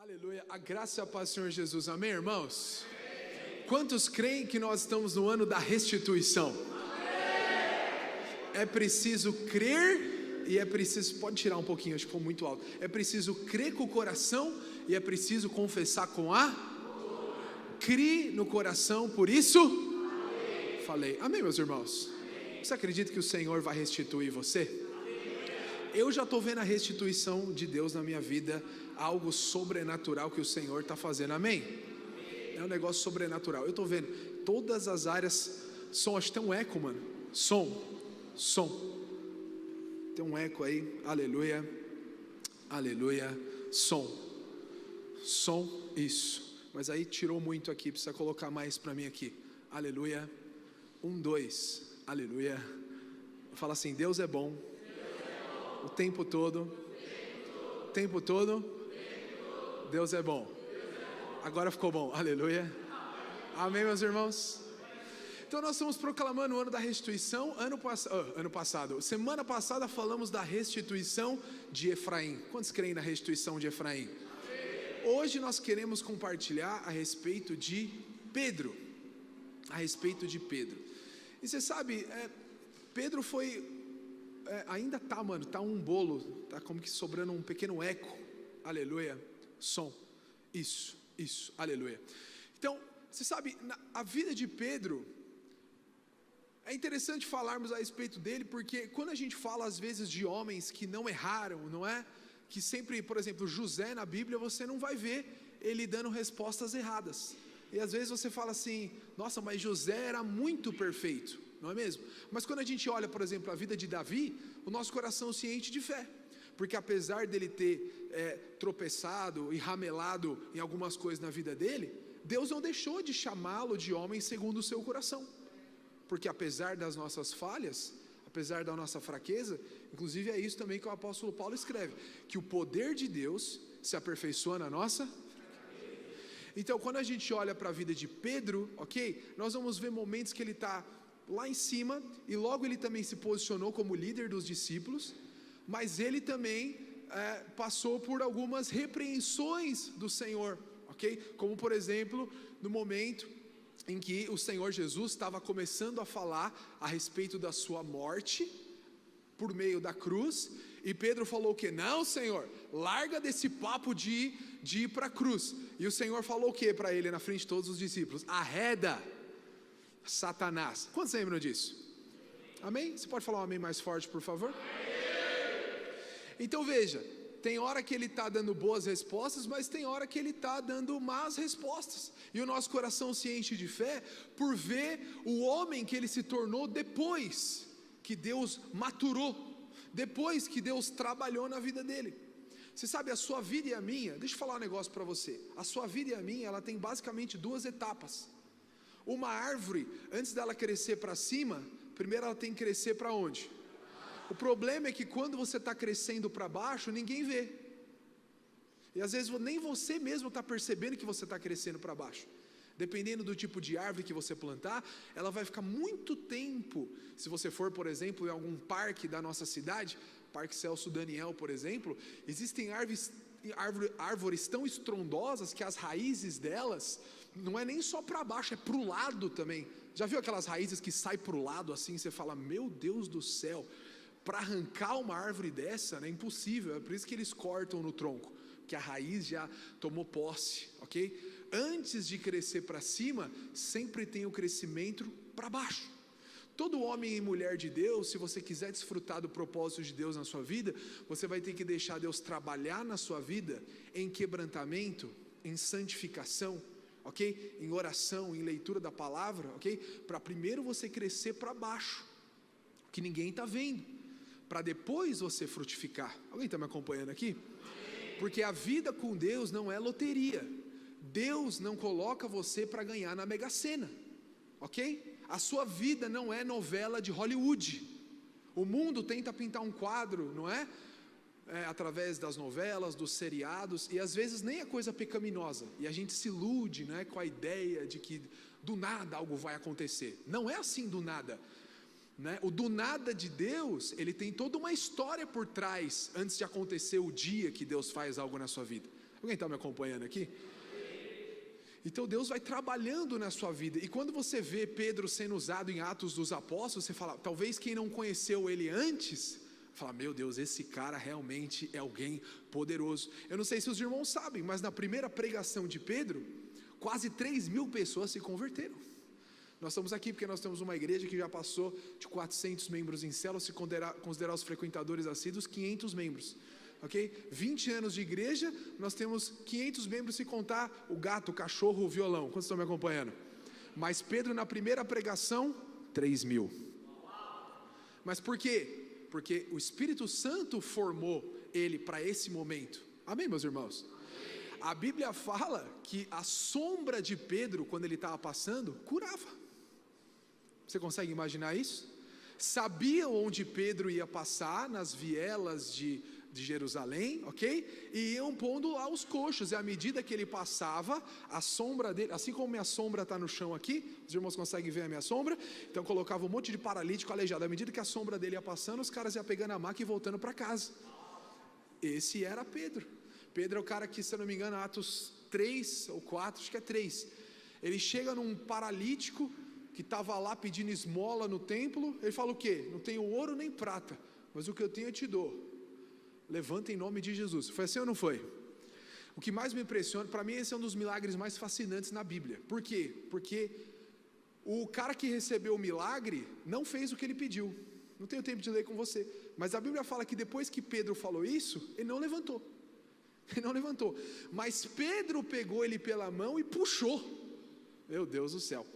Aleluia, a graça e a paz do Senhor Jesus, amém, irmãos? Amém. Quantos creem que nós estamos no ano da restituição? Amém. É preciso crer e é preciso, pode tirar um pouquinho, acho que ficou muito alto. É preciso crer com o coração e é preciso confessar com a crie no coração, por isso amém. Falei, amém, meus irmãos? Amém. Você acredita que o Senhor vai restituir você? Eu já estou vendo a restituição de Deus na minha vida, algo sobrenatural que o Senhor está fazendo, amém? É um negócio sobrenatural, eu estou vendo, todas as áreas, som, acho que tem um eco, mano, som, tem um eco aí, aleluia, som, isso, mas aí tirou muito aqui, precisa colocar mais para mim aqui, aleluia, 1, 2, aleluia, fala assim, Deus é bom. O tempo todo, Deus é bom. Agora ficou bom, aleluia. Amém, meus irmãos? Então nós estamos proclamando o ano da restituição. Semana passada falamos da restituição de Efraim. Quantos creem na restituição de Efraim? Hoje nós queremos compartilhar a respeito de Pedro. E você sabe, Pedro foi... ainda tá, mano, tá um bolo, tá como que sobrando um pequeno eco, aleluia, som, isso, aleluia. Então, você sabe, a vida de Pedro, é interessante falarmos a respeito dele, porque quando a gente fala às vezes de homens que não erraram, não é? Que sempre, por exemplo, José na Bíblia, você não vai ver ele dando respostas erradas, e às vezes você fala assim, nossa, mas José era muito perfeito, não é mesmo? Mas quando a gente olha, por exemplo, a vida de Davi, o nosso coração se enche de fé, porque apesar dele ter tropeçado e ramelado em algumas coisas na vida dele, Deus não deixou de chamá-lo de homem segundo o seu coração, porque apesar das nossas falhas, apesar da nossa fraqueza, inclusive é isso também que o apóstolo Paulo escreve, que o poder de Deus se aperfeiçoa na nossa fraqueza. Então quando a gente olha para a vida de Pedro, ok? Nós vamos ver momentos que ele está lá em cima, e logo ele também se posicionou como líder dos discípulos, mas ele também passou por algumas repreensões do Senhor, ok? Como por exemplo, no momento em que o Senhor Jesus estava começando a falar a respeito da sua morte, por meio da cruz, e Pedro falou o que? Não, Senhor, larga desse papo de ir para a cruz, e o Senhor falou o que para ele na frente de todos os discípulos? Arreda Satanás. Quantos lembram disso? Amém? Você pode falar um amém mais forte, por favor? Então veja, tem hora que ele está dando boas respostas, mas tem hora que ele está dando más respostas, e o nosso coração se enche de fé por ver o homem que ele se tornou depois que Deus maturou, depois que Deus trabalhou na vida dele. Você sabe, a sua vida e a minha, deixa eu falar um negócio para você, a sua vida e a minha, ela tem basicamente 2 etapas. Uma árvore, antes dela crescer para cima, primeiro ela tem que crescer para onde? O problema é que quando você está crescendo para baixo, ninguém vê, e às vezes nem você mesmo está percebendo que você está crescendo para baixo. Dependendo do tipo de árvore que você plantar, ela vai ficar muito tempo. Se você for, por exemplo, em algum parque da nossa cidade, Parque Celso Daniel, por exemplo, existem árvores tão estrondosas que as raízes delas não é nem só para baixo, é para o lado também. Já viu aquelas raízes que saem para o lado assim, você fala, meu Deus do céu, para arrancar uma árvore dessa, né, é impossível, é por isso que eles cortam no tronco, que a raiz já tomou posse, ok? Antes de crescer para cima, sempre tem o crescimento para baixo. Todo homem e mulher de Deus, se você quiser desfrutar do propósito de Deus na sua vida, você vai ter que deixar Deus trabalhar na sua vida em quebrantamento, em santificação, ok? Em oração, em leitura da palavra, ok? Para primeiro você crescer para baixo, que ninguém está vendo, para depois você frutificar. Alguém está me acompanhando aqui? Porque a vida com Deus não é loteria. Deus não coloca você para ganhar na Mega Sena, ok? A sua vida não é novela de Hollywood. O mundo tenta pintar um quadro, não é? Através das novelas, dos seriados, e às vezes nem é coisa pecaminosa, e a gente se ilude, né, com a ideia de que do nada algo vai acontecer. Não é assim do nada, né? O do nada de Deus, ele tem toda uma história por trás, antes de acontecer o dia que Deus faz algo na sua vida. Alguém está me acompanhando aqui? Então Deus vai trabalhando na sua vida, e quando você vê Pedro sendo usado em Atos dos Apóstolos, você fala, talvez quem não conheceu ele antes, fala, meu Deus, esse cara realmente é alguém poderoso. Eu não sei se os irmãos sabem, mas na primeira pregação de Pedro, quase 3.000 pessoas se converteram. Nós estamos aqui porque nós temos uma igreja que já passou de 400 membros em célula, se considerar os frequentadores assíduos, 500 membros. Ok? 20 anos de igreja, nós temos 500 membros se contar o gato, o cachorro, o violão. Quantos estão me acompanhando? Mas Pedro na primeira pregação, 3.000. Mas por quê? Porque o Espírito Santo formou ele para esse momento. Amém, meus irmãos? A Bíblia fala que a sombra de Pedro, quando ele estava passando, curava. Você consegue imaginar isso? Sabiam onde Pedro ia passar, nas vielas de Jerusalém, ok? E iam pondo lá os coxos, e à medida que ele passava, a sombra dele, assim como minha sombra está no chão aqui, os irmãos conseguem ver a minha sombra, então colocava um monte de paralítico aleijado, à medida que a sombra dele ia passando, os caras iam pegando a maca e voltando para casa. Esse era Pedro. Pedro é o cara que, se eu não me engano, Atos 3 ou 4, acho que é 3, ele chega num paralítico que estava lá pedindo esmola no templo, ele fala o quê? Não tenho ouro nem prata, mas o que eu tenho eu te dou. Levanta em nome de Jesus. Foi assim ou não foi? O que mais me impressiona, para mim esse é um dos milagres mais fascinantes na Bíblia. Por quê? Porque o cara que recebeu o milagre não fez o que ele pediu. Não tenho tempo de ler com você, mas a Bíblia fala que depois que Pedro falou isso, ele não levantou. Ele não levantou. Mas Pedro pegou ele pela mão e puxou. Meu Deus do céu.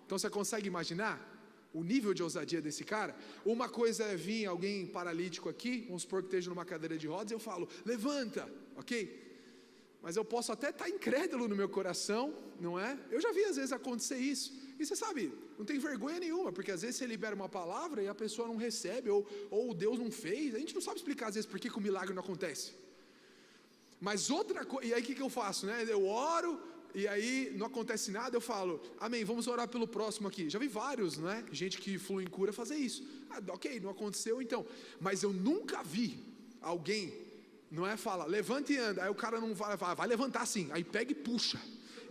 Então você consegue imaginar o nível de ousadia desse cara? Uma coisa é vir alguém paralítico aqui, vamos supor que esteja numa cadeira de rodas, eu falo, levanta, ok? Mas eu posso até estar incrédulo no meu coração, não é? Eu já vi às vezes acontecer isso, e você sabe, não tem vergonha nenhuma, porque às vezes você libera uma palavra e a pessoa não recebe, ou Deus não fez, a gente não sabe explicar às vezes por que o milagre não acontece. Mas outra coisa, e aí o que eu faço, né? Eu oro, e aí não acontece nada, eu falo, amém, vamos orar pelo próximo aqui. Já vi vários, não é? Gente que flui em cura fazer isso. Ok, não aconteceu então. Mas eu nunca vi alguém, não é? Fala, levanta e anda. Aí o cara não vai levantar sim. Aí pega e puxa.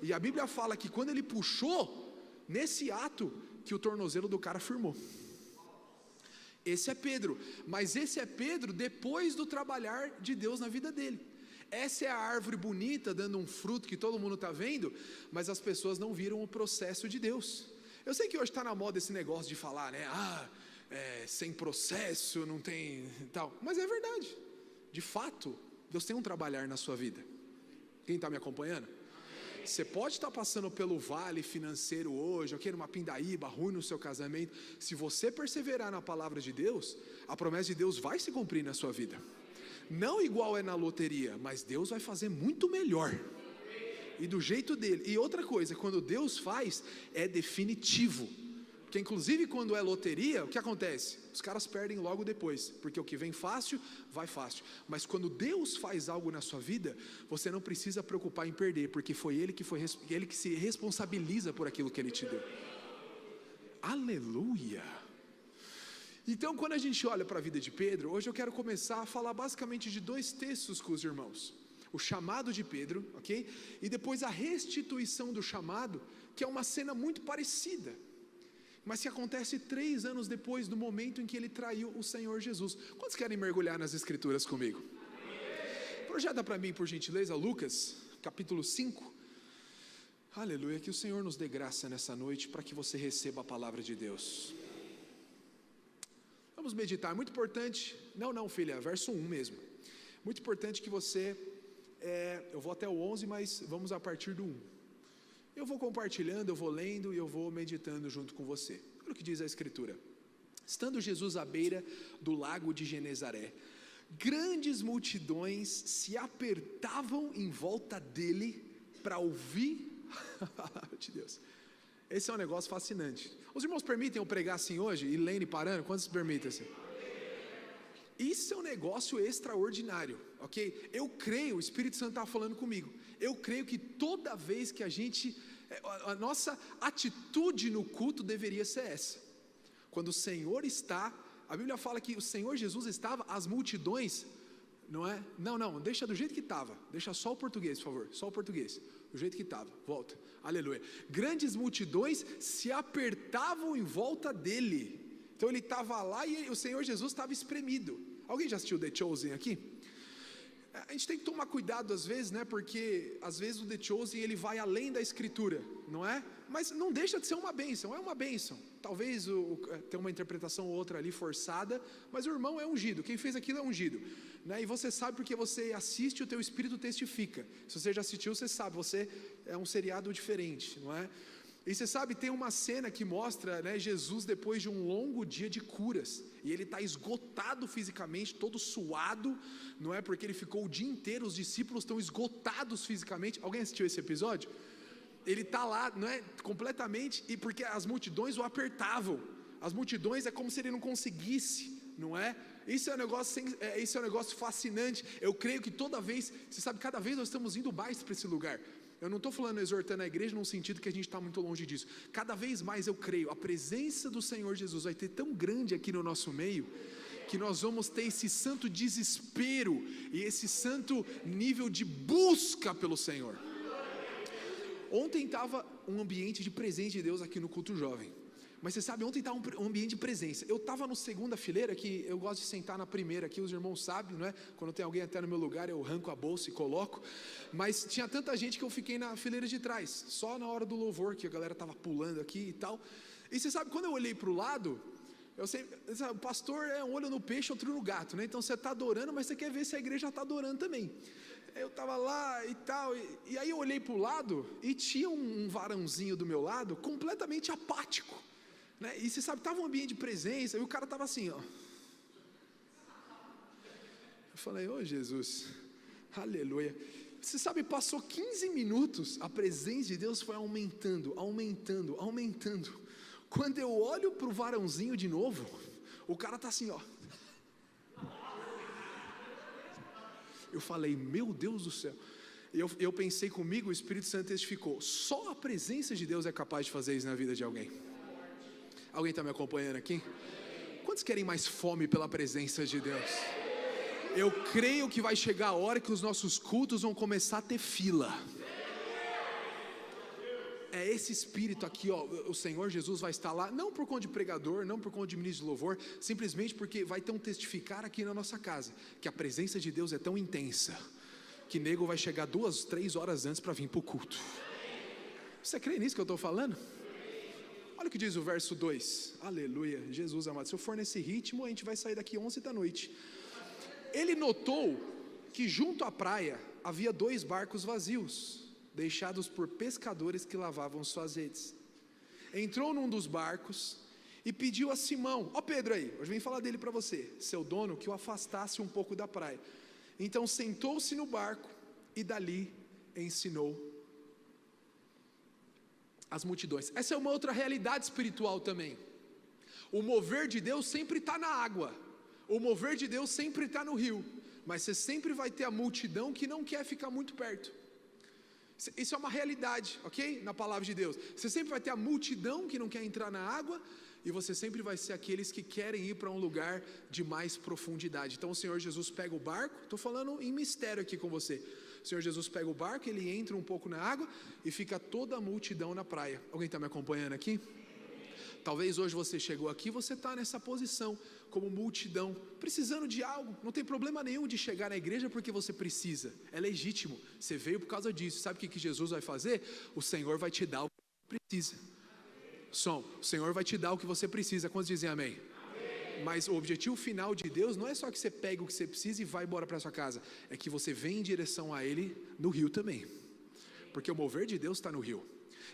E a Bíblia fala que quando ele puxou, nesse ato, que o tornozelo do cara firmou. Esse é Pedro. Mas esse é Pedro depois do trabalhar de Deus na vida dele. Essa é a árvore bonita, dando um fruto que todo mundo está vendo, mas as pessoas não viram o processo de Deus. Eu sei que hoje está na moda esse negócio de falar, né? Sem processo, não tem tal. Mas é verdade. De fato, Deus tem um trabalhar na sua vida. Quem está me acompanhando? Você pode estar passando pelo vale financeiro hoje, ok? Numa pindaíba, ruim no seu casamento. Se você perseverar na palavra de Deus, a promessa de Deus vai se cumprir na sua vida. Não igual é na loteria, mas Deus vai fazer muito melhor, e do jeito dele. E outra coisa, quando Deus faz, é definitivo, porque inclusive quando é loteria, o que acontece? Os caras perdem logo depois, porque o que vem fácil, vai fácil. Mas quando Deus faz algo na sua vida, você não precisa preocupar em perder, porque foi Ele que se responsabiliza por aquilo que Ele te deu. Aleluia! Então, quando a gente olha para a vida de Pedro, hoje eu quero começar a falar basicamente de dois textos com os irmãos. O chamado de Pedro, ok? E depois a restituição do chamado, que é uma cena muito parecida, mas que acontece 3 anos depois do momento em que ele traiu o Senhor Jesus. Quantos querem mergulhar nas Escrituras comigo? Projeta para mim, por gentileza, Lucas, capítulo 5. Aleluia, que o Senhor nos dê graça nessa noite, para que você receba a palavra de Deus. Vamos meditar, muito importante, não filha, verso 1 mesmo, muito importante que você, eu vou até o 11, mas vamos a partir do 1, eu vou compartilhando, eu vou lendo e eu vou meditando junto com você. Olha o que diz a Escritura: estando Jesus à beira do lago de Genezaré, grandes multidões se apertavam em volta dele para ouvir a palavra de Deus. Esse é um negócio fascinante. Os irmãos permitem eu pregar assim hoje, e lendo e parando? Quantos permitem assim? Isso é um negócio extraordinário, ok? Eu creio, o Espírito Santo está falando comigo, eu creio que toda vez que a nossa atitude no culto deveria ser essa. Quando o Senhor está, a Bíblia fala que o Senhor Jesus estava, as multidões não é? Não, deixa do jeito que estava, deixa só o português, por favor, só o português, do jeito que estava, volta, aleluia. Grandes multidões se apertavam em volta dele, então ele estava lá e o Senhor Jesus estava espremido. Alguém já assistiu The Chosen aqui? A gente tem que tomar cuidado às vezes, né? Porque às vezes o The Chosen ele vai além da escritura, não é? Mas não deixa de ser uma bênção, é uma bênção. Talvez tenha uma interpretação ou outra ali forçada, mas o irmão é ungido, quem fez aquilo é ungido, né? E você sabe porque você assiste, o teu espírito testifica. Se você já assistiu, você sabe, você é um seriado diferente, não é? E você sabe, tem uma cena que mostra, né, Jesus depois de um longo dia de curas, e ele está esgotado fisicamente, todo suado, não é? Porque ele ficou o dia inteiro, os discípulos estão esgotados fisicamente. Alguém assistiu esse episódio? Ele está lá, não é? Completamente, e porque as multidões o apertavam, as multidões é como se ele não conseguisse, não é? Isso é um negócio fascinante. Eu creio que toda vez, você sabe, cada vez nós estamos indo mais para esse lugar. Eu não estou falando exortando a igreja num sentido que a gente está muito longe disso. Cada vez mais eu creio, a presença do Senhor Jesus vai ter tão grande aqui no nosso meio, que nós vamos ter esse santo desespero e esse santo nível de busca pelo Senhor. Ontem estava um ambiente de presença de Deus aqui no culto jovem. Mas você sabe, ontem estava um ambiente de presença. Eu estava na segunda fileira, que eu gosto de sentar na primeira aqui, os irmãos sabem, não é? Quando tem alguém até no meu lugar, eu arranco a bolsa e coloco. Mas tinha tanta gente que eu fiquei na fileira de trás, só na hora do louvor, que a galera estava pulando aqui e tal. E você sabe, quando eu olhei para o lado, o pastor é um olho no peixe, outro no gato, né? Então você está adorando, mas você quer ver se a igreja está adorando também. Eu estava lá e tal, e aí eu olhei para o lado, e tinha um varãozinho do meu lado, completamente apático. Né? E você sabe, estava um ambiente de presença, e o cara estava assim, ó. Eu falei, ô Jesus, aleluia. Você sabe, passou 15 minutos, a presença de Deus foi aumentando. Quando eu olho para o varãozinho de novo, o cara está assim, ó. Eu falei, meu Deus do céu. Eu pensei comigo, o Espírito Santo testificou, só a presença de Deus é capaz de fazer isso na vida de alguém. Alguém está me acompanhando aqui? Quantos querem mais fome pela presença de Deus? Eu creio que vai chegar a hora que os nossos cultos vão começar a ter fila. É esse espírito aqui, ó, o Senhor Jesus vai estar lá, não por conta de pregador, não por conta de ministro de louvor, simplesmente porque vai ter um testificar aqui na nossa casa, que a presença de Deus é tão intensa, que nego vai chegar 2, 3 horas antes para vir para o culto. Você crê nisso que eu estou falando? Olha o que diz o verso 2, aleluia, Jesus amado, se eu for nesse ritmo, a gente vai sair daqui 11 da noite. Ele notou que junto à praia havia 2 barcos vazios, deixados por pescadores que lavavam suas redes. Entrou num dos barcos e pediu a Simão, ó Pedro aí, hoje vem falar dele para você, seu dono, que o afastasse um pouco da praia. Então sentou-se no barco e dali ensinou as multidões. Essa é uma outra realidade espiritual também. O mover de Deus sempre está na água, o mover de Deus sempre está no rio, mas você sempre vai ter a multidão que não quer ficar muito perto. Isso é uma realidade, ok? Na palavra de Deus, você sempre vai ter a multidão que não quer entrar na água, e você sempre vai ser aqueles que querem ir para um lugar de mais profundidade. Então o Senhor Jesus pega o barco, estou falando em mistério aqui com você, o Senhor Jesus pega o barco, ele entra um pouco na água, e fica toda a multidão na praia. Alguém está me acompanhando aqui? Talvez hoje você chegou aqui, você está nessa posição, como multidão, precisando de algo. Não tem problema nenhum de chegar na igreja porque você precisa, é legítimo, você veio por causa disso. Sabe o que Jesus vai fazer? O Senhor vai te dar o que você precisa. O Senhor vai te dar o que você precisa. Quantos dizem amém? Mas o objetivo final de Deus não é só que você pegue o que você precisa e vai embora para sua casa, é que você vem em direção a Ele no rio também, porque o mover de Deus está no rio.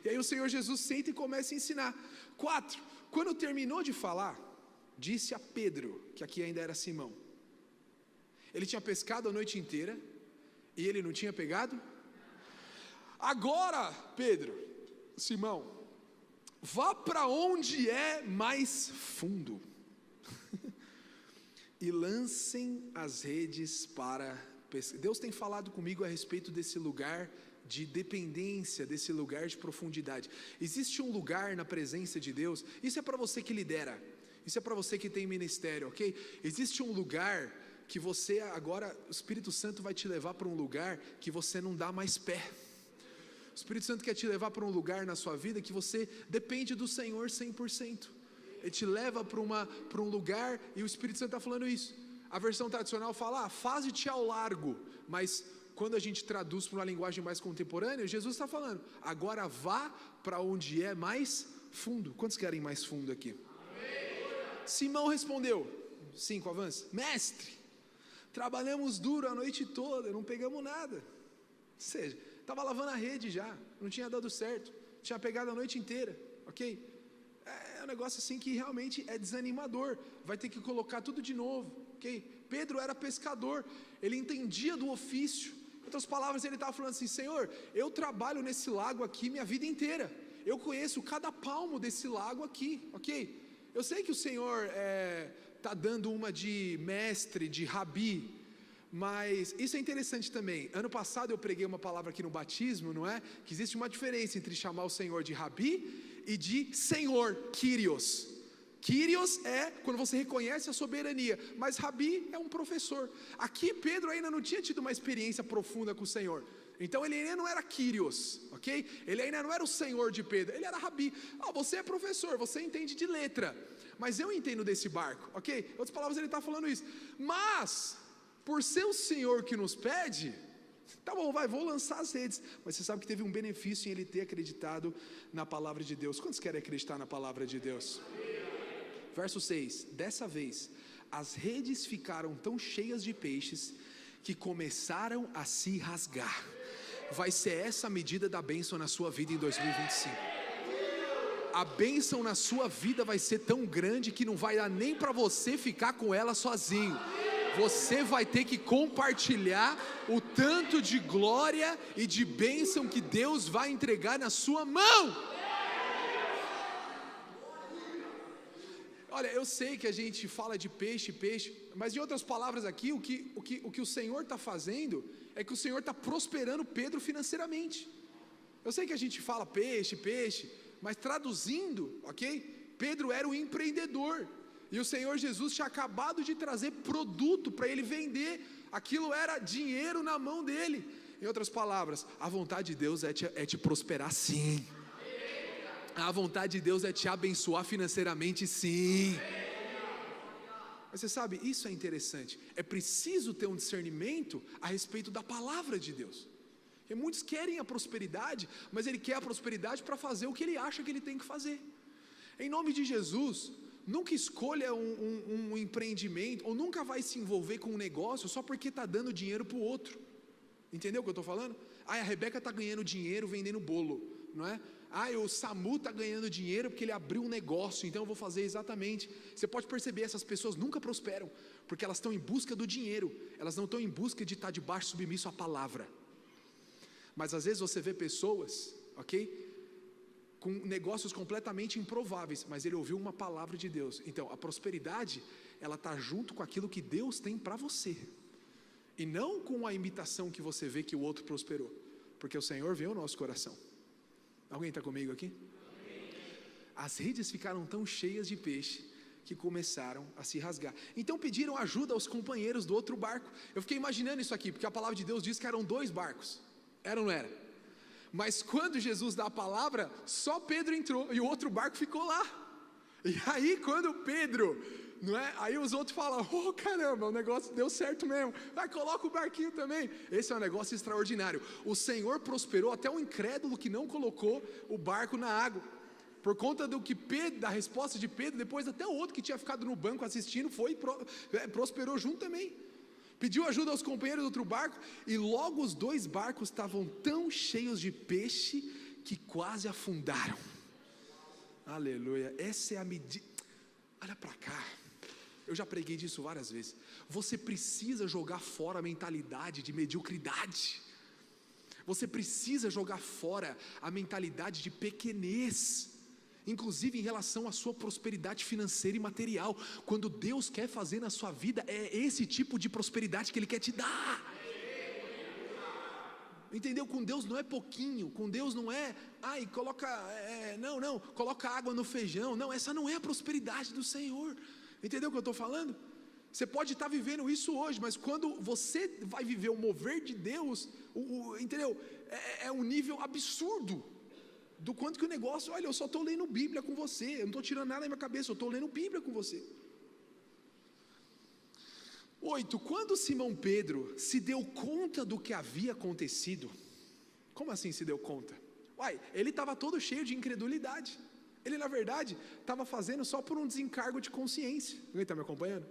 E aí o Senhor Jesus senta e começa a ensinar. 4, quando terminou de falar, disse a Pedro, que aqui ainda era Simão, ele tinha pescado a noite inteira, e ele não tinha pegado. Agora Pedro, Simão, vá para onde é mais fundo, e lancem as redes para pescar. Deus tem falado comigo a respeito desse lugar de dependência, desse lugar de profundidade. Existe um lugar na presença de Deus, isso é para você que lidera, isso é para você que tem ministério, ok? Existe um lugar que você agora, o Espírito Santo vai te levar para um lugar que você não dá mais pé. O Espírito Santo quer te levar para um lugar na sua vida que você depende do Senhor 100%. Ele te leva para um lugar, e o Espírito Santo está falando isso. A versão tradicional fala, faze-te ao largo, mas quando a gente traduz para uma linguagem mais contemporânea, Jesus está falando, agora vá para onde é mais fundo. Quantos querem mais fundo aqui? Simão respondeu, 5, avança, mestre, trabalhamos duro a noite toda, não pegamos nada. Ou seja, estava lavando a rede já, não tinha dado certo, tinha pegado a noite inteira, ok? É um negócio assim que realmente é desanimador, vai ter que colocar tudo de novo, ok? Pedro era pescador, ele entendia do ofício. Em outras palavras, ele estava falando assim, Senhor, eu trabalho nesse lago aqui minha vida inteira, eu conheço cada palmo desse lago aqui, ok? Eu sei que o Senhor está dando uma de mestre, de rabi, mas isso é interessante também. Ano passado eu preguei uma palavra aqui no batismo, não é? Que existe uma diferença entre chamar o Senhor de rabi e de Senhor, Kyrios. Kyrios é quando você reconhece a soberania, mas rabi é um professor. Aqui Pedro ainda não tinha tido uma experiência profunda com o Senhor, então ele ainda não era Kyrios, ok? Ele ainda não era o Senhor de Pedro, ele era rabi. Você é professor, você entende de letra, mas eu entendo desse barco, ok? Em outras palavras, ele está falando isso, mas por ser o Senhor que nos pede, tá bom, vou lançar as redes. Mas você sabe que teve um benefício em ele ter acreditado na palavra de Deus. Quantos querem acreditar na palavra de Deus? Verso 6, dessa vez as redes ficaram tão cheias de peixes que começaram a se rasgar. Vai ser essa a medida da bênção na sua vida em 2025. A bênção na sua vida vai ser tão grande que não vai dar nem para você ficar com ela sozinho. Você vai ter que compartilhar o tanto de glória e de bênção que Deus vai entregar na sua mão. Olha, eu sei que a gente fala de peixe, mas em outras palavras aqui, o que o Senhor está fazendo é que o Senhor está prosperando Pedro financeiramente. Eu sei que a gente fala peixe, mas traduzindo, ok? Pedro era um empreendedor, e o Senhor Jesus tinha acabado de trazer produto para ele vender, aquilo era dinheiro na mão dele. Em outras palavras, a vontade de Deus é te prosperar sim. A vontade de Deus é te abençoar financeiramente sim. Mas você sabe, isso é interessante. É preciso ter um discernimento a respeito da palavra de Deus. Porque muitos querem a prosperidade, mas ele quer a prosperidade para fazer o que ele acha que ele tem que fazer. Em nome de Jesus, nunca escolha um empreendimento, ou nunca vai se envolver com um negócio só porque está dando dinheiro para o outro. Entendeu o que eu estou falando? A Rebeca está ganhando dinheiro vendendo bolo, não é? O Samu está ganhando dinheiro porque ele abriu um negócio, então eu vou fazer exatamente. Você pode perceber, essas pessoas nunca prosperam, porque elas estão em busca do dinheiro, elas não estão em busca de estar debaixo submisso à palavra. Mas às vezes você vê pessoas, ok? Com negócios completamente improváveis, mas ele ouviu uma palavra de Deus. Então a prosperidade, ela está junto com aquilo que Deus tem para você, e não com a imitação que você vê que o outro prosperou, porque o Senhor vê o nosso coração. Alguém está comigo aqui? As redes ficaram tão cheias de peixe que começaram a se rasgar. Então pediram ajuda aos companheiros do outro barco. Eu fiquei imaginando isso aqui, porque a palavra de Deus diz que eram 2 barcos. Era ou não era? Mas quando Jesus dá a palavra, só Pedro entrou e o outro barco ficou lá. E aí quando Pedro, não é? Aí os outros falam, caramba, o negócio deu certo mesmo, coloca o barquinho também. Esse é um negócio extraordinário. O Senhor prosperou até o incrédulo que não colocou o barco na água, por conta da resposta de Pedro. Depois até o outro que tinha ficado no banco assistindo prosperou junto também. Pediu ajuda aos companheiros do outro barco, e logo os 2 barcos estavam tão cheios de peixe que quase afundaram. Aleluia. Essa é a medida. Olha para cá, eu já preguei disso várias vezes. Você precisa jogar fora a mentalidade de mediocridade. Você precisa jogar fora a mentalidade de pequenez, inclusive em relação à sua prosperidade financeira e material. Quando Deus quer fazer na sua vida, é esse tipo de prosperidade que Ele quer te dar. Entendeu? Com Deus não é pouquinho, com Deus não é, coloca água no feijão. Não, essa não é a prosperidade do Senhor. Entendeu o que eu estou falando? Você pode estar vivendo isso hoje, mas quando você vai viver o mover de Deus, entendeu? É um nível absurdo do quanto que o negócio, olha, eu só estou lendo Bíblia com você, eu não estou tirando nada da minha cabeça, eu estou lendo Bíblia com você. 8, quando Simão Pedro se deu conta do que havia acontecido, como assim se deu conta? Ele estava todo cheio de incredulidade, ele na verdade estava fazendo só por um desencargo de consciência. Alguém está me acompanhando?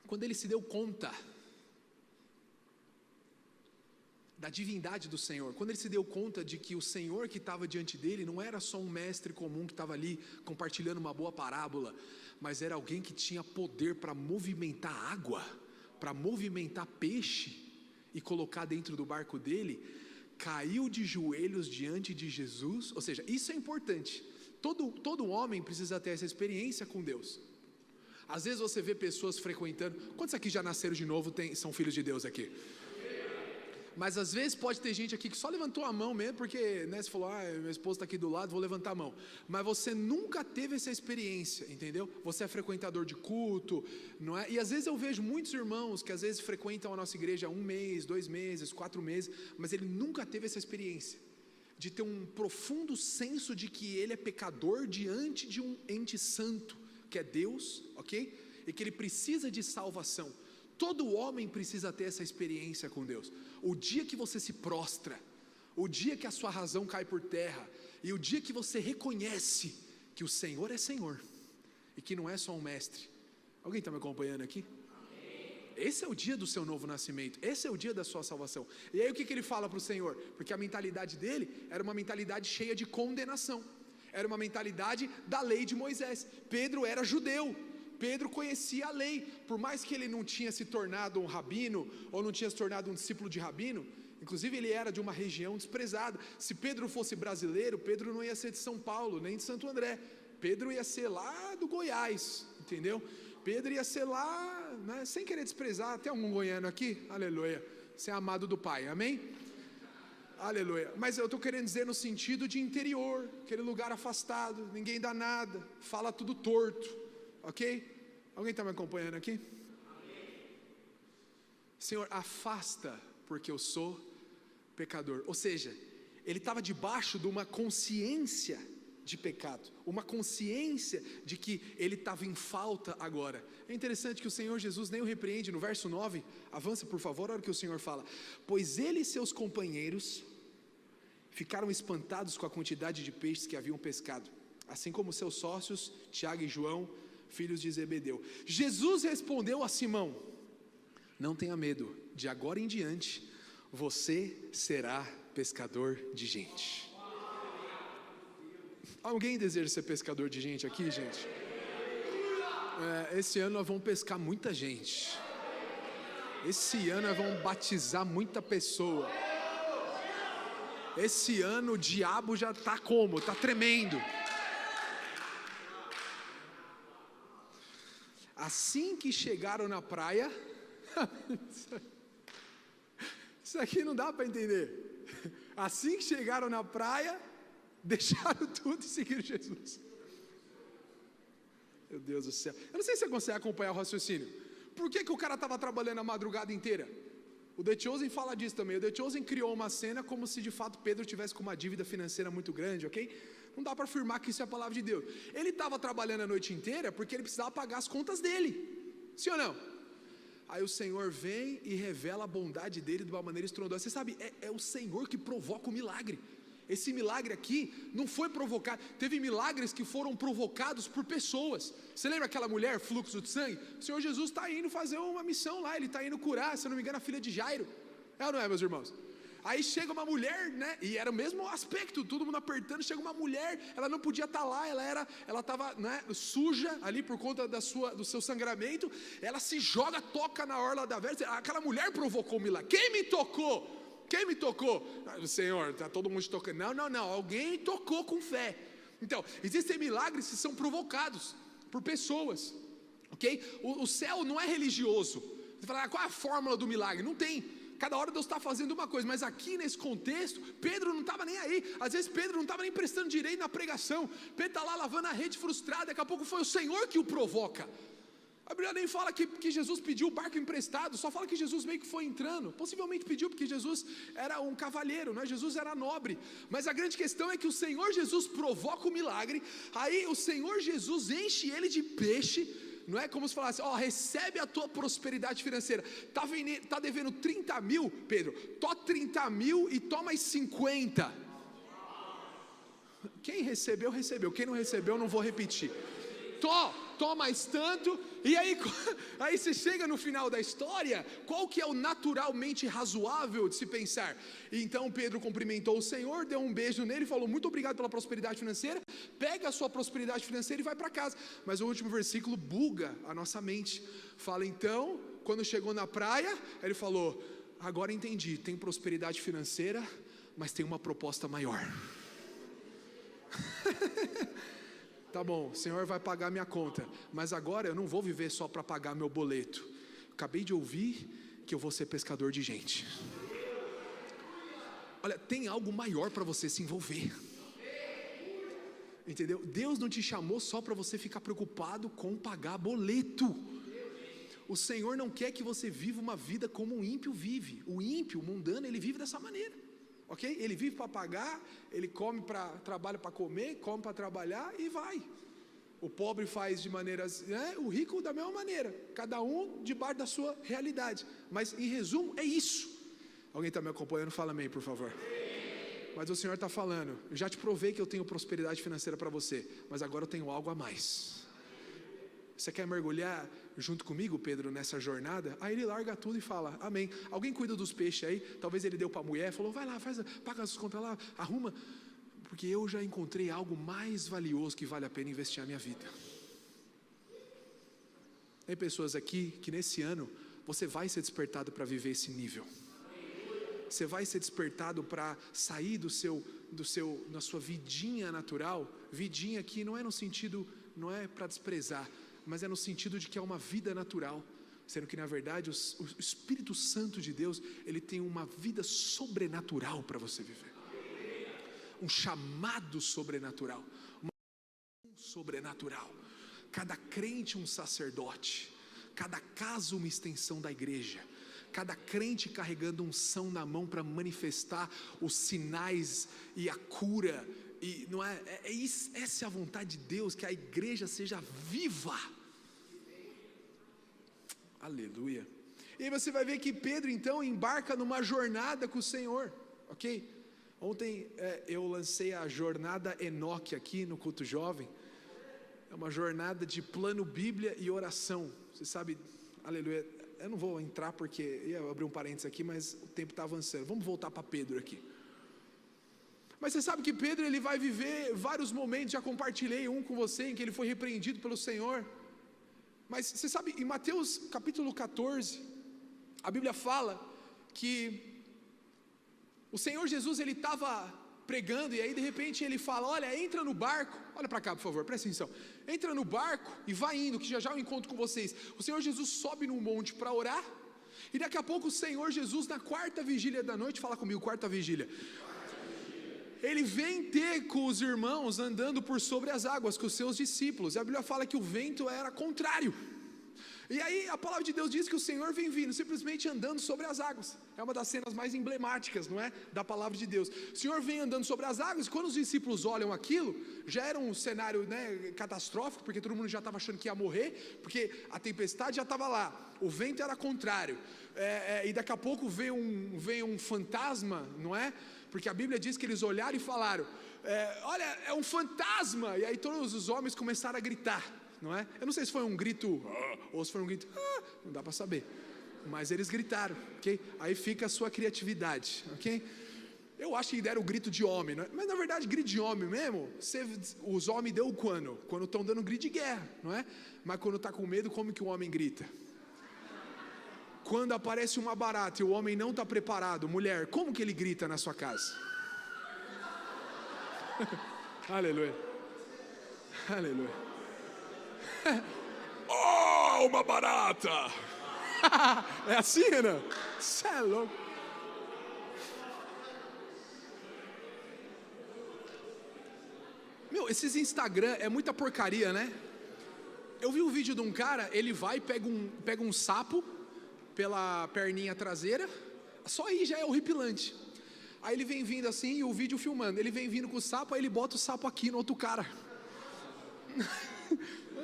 Quando ele se deu conta da divindade do Senhor, quando ele se deu conta de que o Senhor que estava diante dele não era só um mestre comum que estava ali compartilhando uma boa parábola, mas era alguém que tinha poder para movimentar água, para movimentar peixe e colocar dentro do barco dele, caiu de joelhos diante de Jesus. Ou seja, isso é importante, todo homem precisa ter essa experiência com Deus. Às vezes você vê pessoas frequentando, quantos aqui já nasceram de novo, são filhos de Deus aqui? Mas às vezes pode ter gente aqui que só levantou a mão mesmo, porque você falou, minha esposa está aqui do lado, vou levantar a mão. Mas você nunca teve essa experiência, entendeu? Você é frequentador de culto, não é? E às vezes eu vejo muitos irmãos que às vezes frequentam a nossa igreja 1 mês, 2 meses, 4 meses, mas ele nunca teve essa experiência de ter um profundo senso de que ele é pecador diante de um ente santo, que é Deus, ok? E que ele precisa de salvação. Todo homem precisa ter essa experiência com Deus. O dia que você se prostra, o dia que a sua razão cai por terra, e o dia que você reconhece que o Senhor é Senhor, e que não é só um mestre. Alguém está me acompanhando aqui? Esse é o dia do seu novo nascimento, esse é o dia da sua salvação. E aí o que ele fala para o Senhor? Porque a mentalidade dele era uma mentalidade cheia de condenação, era uma mentalidade da lei de Moisés. Pedro era judeu, Pedro conhecia a lei, por mais que ele não tinha se tornado um rabino, ou não tinha se tornado um discípulo de rabino, inclusive ele era de uma região desprezada. Se Pedro fosse brasileiro, Pedro não ia ser de São Paulo, nem de Santo André, Pedro ia ser lá do Goiás, entendeu? Pedro ia ser lá, né, sem querer desprezar, tem algum goiano aqui? Aleluia, você é amado do Pai, amém? Aleluia, mas eu estou querendo dizer no sentido de interior, aquele lugar afastado, ninguém dá nada, fala tudo torto, ok? Alguém está me acompanhando aqui? Senhor, afasta, porque eu sou pecador. Ou seja, ele estava debaixo de uma consciência de pecado, uma consciência de que ele estava em falta agora. É interessante que o Senhor Jesus nem o repreende. No verso 9, avança por favor, olha o que o Senhor fala: pois ele e seus companheiros ficaram espantados com a quantidade de peixes que haviam pescado, assim como seus sócios, Tiago e João, filhos de Zebedeu. Jesus respondeu a Simão: não tenha medo, de agora em diante você será pescador de gente. Alguém deseja ser pescador de gente aqui, gente? Esse ano nós vamos pescar muita gente. Esse ano nós vamos batizar muita pessoa. Esse ano o diabo já está como? Está tremendo. Assim que chegaram na praia, isso aqui não dá para entender. Assim que chegaram na praia, deixaram tudo e seguiram Jesus. Meu Deus do céu, eu não sei se você consegue acompanhar o raciocínio. Por que o cara estava trabalhando a madrugada inteira? O The Chosen fala disso também. O The Chosen criou uma cena como se de fato Pedro tivesse com uma dívida financeira muito grande, ok? Não dá para afirmar que isso é a palavra de Deus. Ele estava trabalhando a noite inteira porque ele precisava pagar as contas dele, sim ou não? Aí o Senhor vem e revela a bondade dele de uma maneira estrondosa. Você sabe, é o Senhor que provoca o milagre. Esse milagre aqui não foi provocado. Teve milagres que foram provocados por pessoas. Você lembra aquela mulher, fluxo de sangue? O Senhor Jesus está indo fazer uma missão lá, ele está indo curar, se eu não me engano, a filha de Jairo. É ou não é, meus irmãos? Aí chega uma mulher, né? E era o mesmo aspecto, todo mundo apertando. Chega uma mulher, ela não podia estar lá, ela estava, né, suja ali por conta do seu sangramento. Ela se joga, toca na orla da verga. Aquela mulher provocou o milagre. Quem me tocou? Quem me tocou? Senhor, está todo mundo te tocando. Não, alguém tocou com fé. Então, existem milagres que são provocados por pessoas, ok? O céu não é religioso. Você fala, qual é a fórmula do milagre? Não tem. cada hora Deus está fazendo uma coisa, mas aqui nesse contexto, Pedro não estava nem aí, às vezes Pedro não estava nem prestando direito na pregação, Pedro está lá lavando a rede frustrado, daqui a pouco foi o Senhor que o provoca. A Bíblia nem fala que Jesus pediu o barco emprestado, só fala que Jesus meio que foi entrando, possivelmente pediu porque Jesus era um cavalheiro, né? Jesus era nobre, mas a grande questão é que o Senhor Jesus provoca o milagre, aí o Senhor Jesus enche ele de peixe, não é como se falasse, recebe a tua prosperidade financeira, tá devendo 30 mil, Pedro, tó 30 mil e toma mais 50, quem recebeu, recebeu, quem não recebeu, não vou repetir, toma mais tanto, e aí você chega no final da história, qual que é o naturalmente razoável de se pensar? Então Pedro cumprimentou o Senhor, deu um beijo nele, falou muito obrigado pela prosperidade financeira, pega a sua prosperidade financeira e vai para casa, mas o último versículo buga a nossa mente, fala então, quando chegou na praia, ele falou, agora entendi, tem prosperidade financeira, mas tem uma proposta maior. Tá bom, o Senhor vai pagar minha conta, mas agora eu não vou viver só para pagar meu boleto. Acabei de ouvir que eu vou ser pescador de gente. Olha, tem algo maior para você se envolver. Entendeu? Deus não te chamou só para você ficar preocupado com pagar boleto. O Senhor não quer que você viva uma vida como um ímpio vive. O ímpio, o mundano, ele vive dessa maneira. Ok? Ele vive para pagar, ele trabalha para comer, come para trabalhar e vai. O pobre faz de maneiras, o rico da mesma maneira, cada um debaixo da sua realidade. Mas em resumo é isso. Alguém está me acompanhando? Fala amém, por favor. Mas o Senhor está falando, eu já te provei que eu tenho prosperidade financeira para você, mas agora eu tenho algo a mais. Você quer mergulhar junto comigo, Pedro, nessa jornada? Aí ele larga tudo e fala, amém. Alguém cuida dos peixes aí? Talvez ele deu para a mulher, falou, vai lá, paga as contas lá, arruma, porque eu já encontrei algo mais valioso que vale a pena investir a minha vida. Tem pessoas aqui que nesse ano você vai ser despertado para viver esse nível. Você vai ser despertado para sair da sua vidinha natural. Vidinha aqui não é no sentido, não é para desprezar, mas é no sentido de que é uma vida natural, sendo que na verdade o Espírito Santo de Deus, ele tem uma vida sobrenatural para você viver, um chamado sobrenatural, uma sobrenatural, cada crente um sacerdote, cada casa uma extensão da igreja, cada crente carregando unção na mão para manifestar os sinais e a cura, e não essa é a vontade de Deus, que a igreja seja viva. Aleluia. E aí você vai ver que Pedro então embarca numa jornada com o Senhor, ok? Ontem eu lancei a jornada Enoque aqui no culto jovem. É uma jornada de plano, Bíblia e oração. Você sabe, aleluia. Eu não vou entrar porque ia abrir um parênteses aqui, mas o tempo está avançando. Vamos voltar para Pedro aqui. Mas você sabe que Pedro ele vai viver vários momentos. Já compartilhei um com você em que ele foi repreendido pelo Senhor. Mas você sabe, em Mateus capítulo 14, a Bíblia fala que o Senhor Jesus ele estava pregando e aí de repente ele fala, olha, entra no barco, olha para cá por favor, presta atenção, entra no barco e vai indo, que já eu encontro com vocês. O Senhor Jesus sobe num monte para orar e daqui a pouco o Senhor Jesus na quarta vigília da noite, fala comigo, quarta vigília, ele vem ter com os irmãos andando por sobre as águas, com os seus discípulos, e a Bíblia fala que o vento era contrário, e aí a palavra de Deus diz que o Senhor vem vindo, simplesmente andando sobre as águas, é uma das cenas mais emblemáticas, não é? Da palavra de Deus, o Senhor vem andando sobre as águas, e quando os discípulos olham aquilo, já era um cenário, né, catastrófico, porque todo mundo já estava achando que ia morrer, porque a tempestade já estava lá, o vento era contrário, e daqui a pouco vem um fantasma, não é? Porque a Bíblia diz que eles olharam e falaram, olha, é um fantasma, e aí todos os homens começaram a gritar, não é? Eu não sei se foi um grito, ou se foi um grito, não dá para saber, mas eles gritaram, ok? Aí fica a sua criatividade, ok? Eu acho que deram o grito de homem, não é? Mas na verdade grito de homem mesmo, os homens dão quando estão dando grito de guerra, não é? Mas quando está com medo, como que o homem grita? Quando aparece uma barata e o homem não está preparado, mulher, como que ele grita na sua casa? Aleluia, aleluia. Oh, uma barata! É assim, né? Você é louco. Meu, esses Instagram é muita porcaria, né? Eu vi um vídeo de um cara, ele vai e pega um sapo pela perninha traseira, só aí já é horripilante. Aí ele vem vindo assim, e o vídeo filmando, ele vem vindo com o sapo, aí ele bota o sapo aqui no outro cara.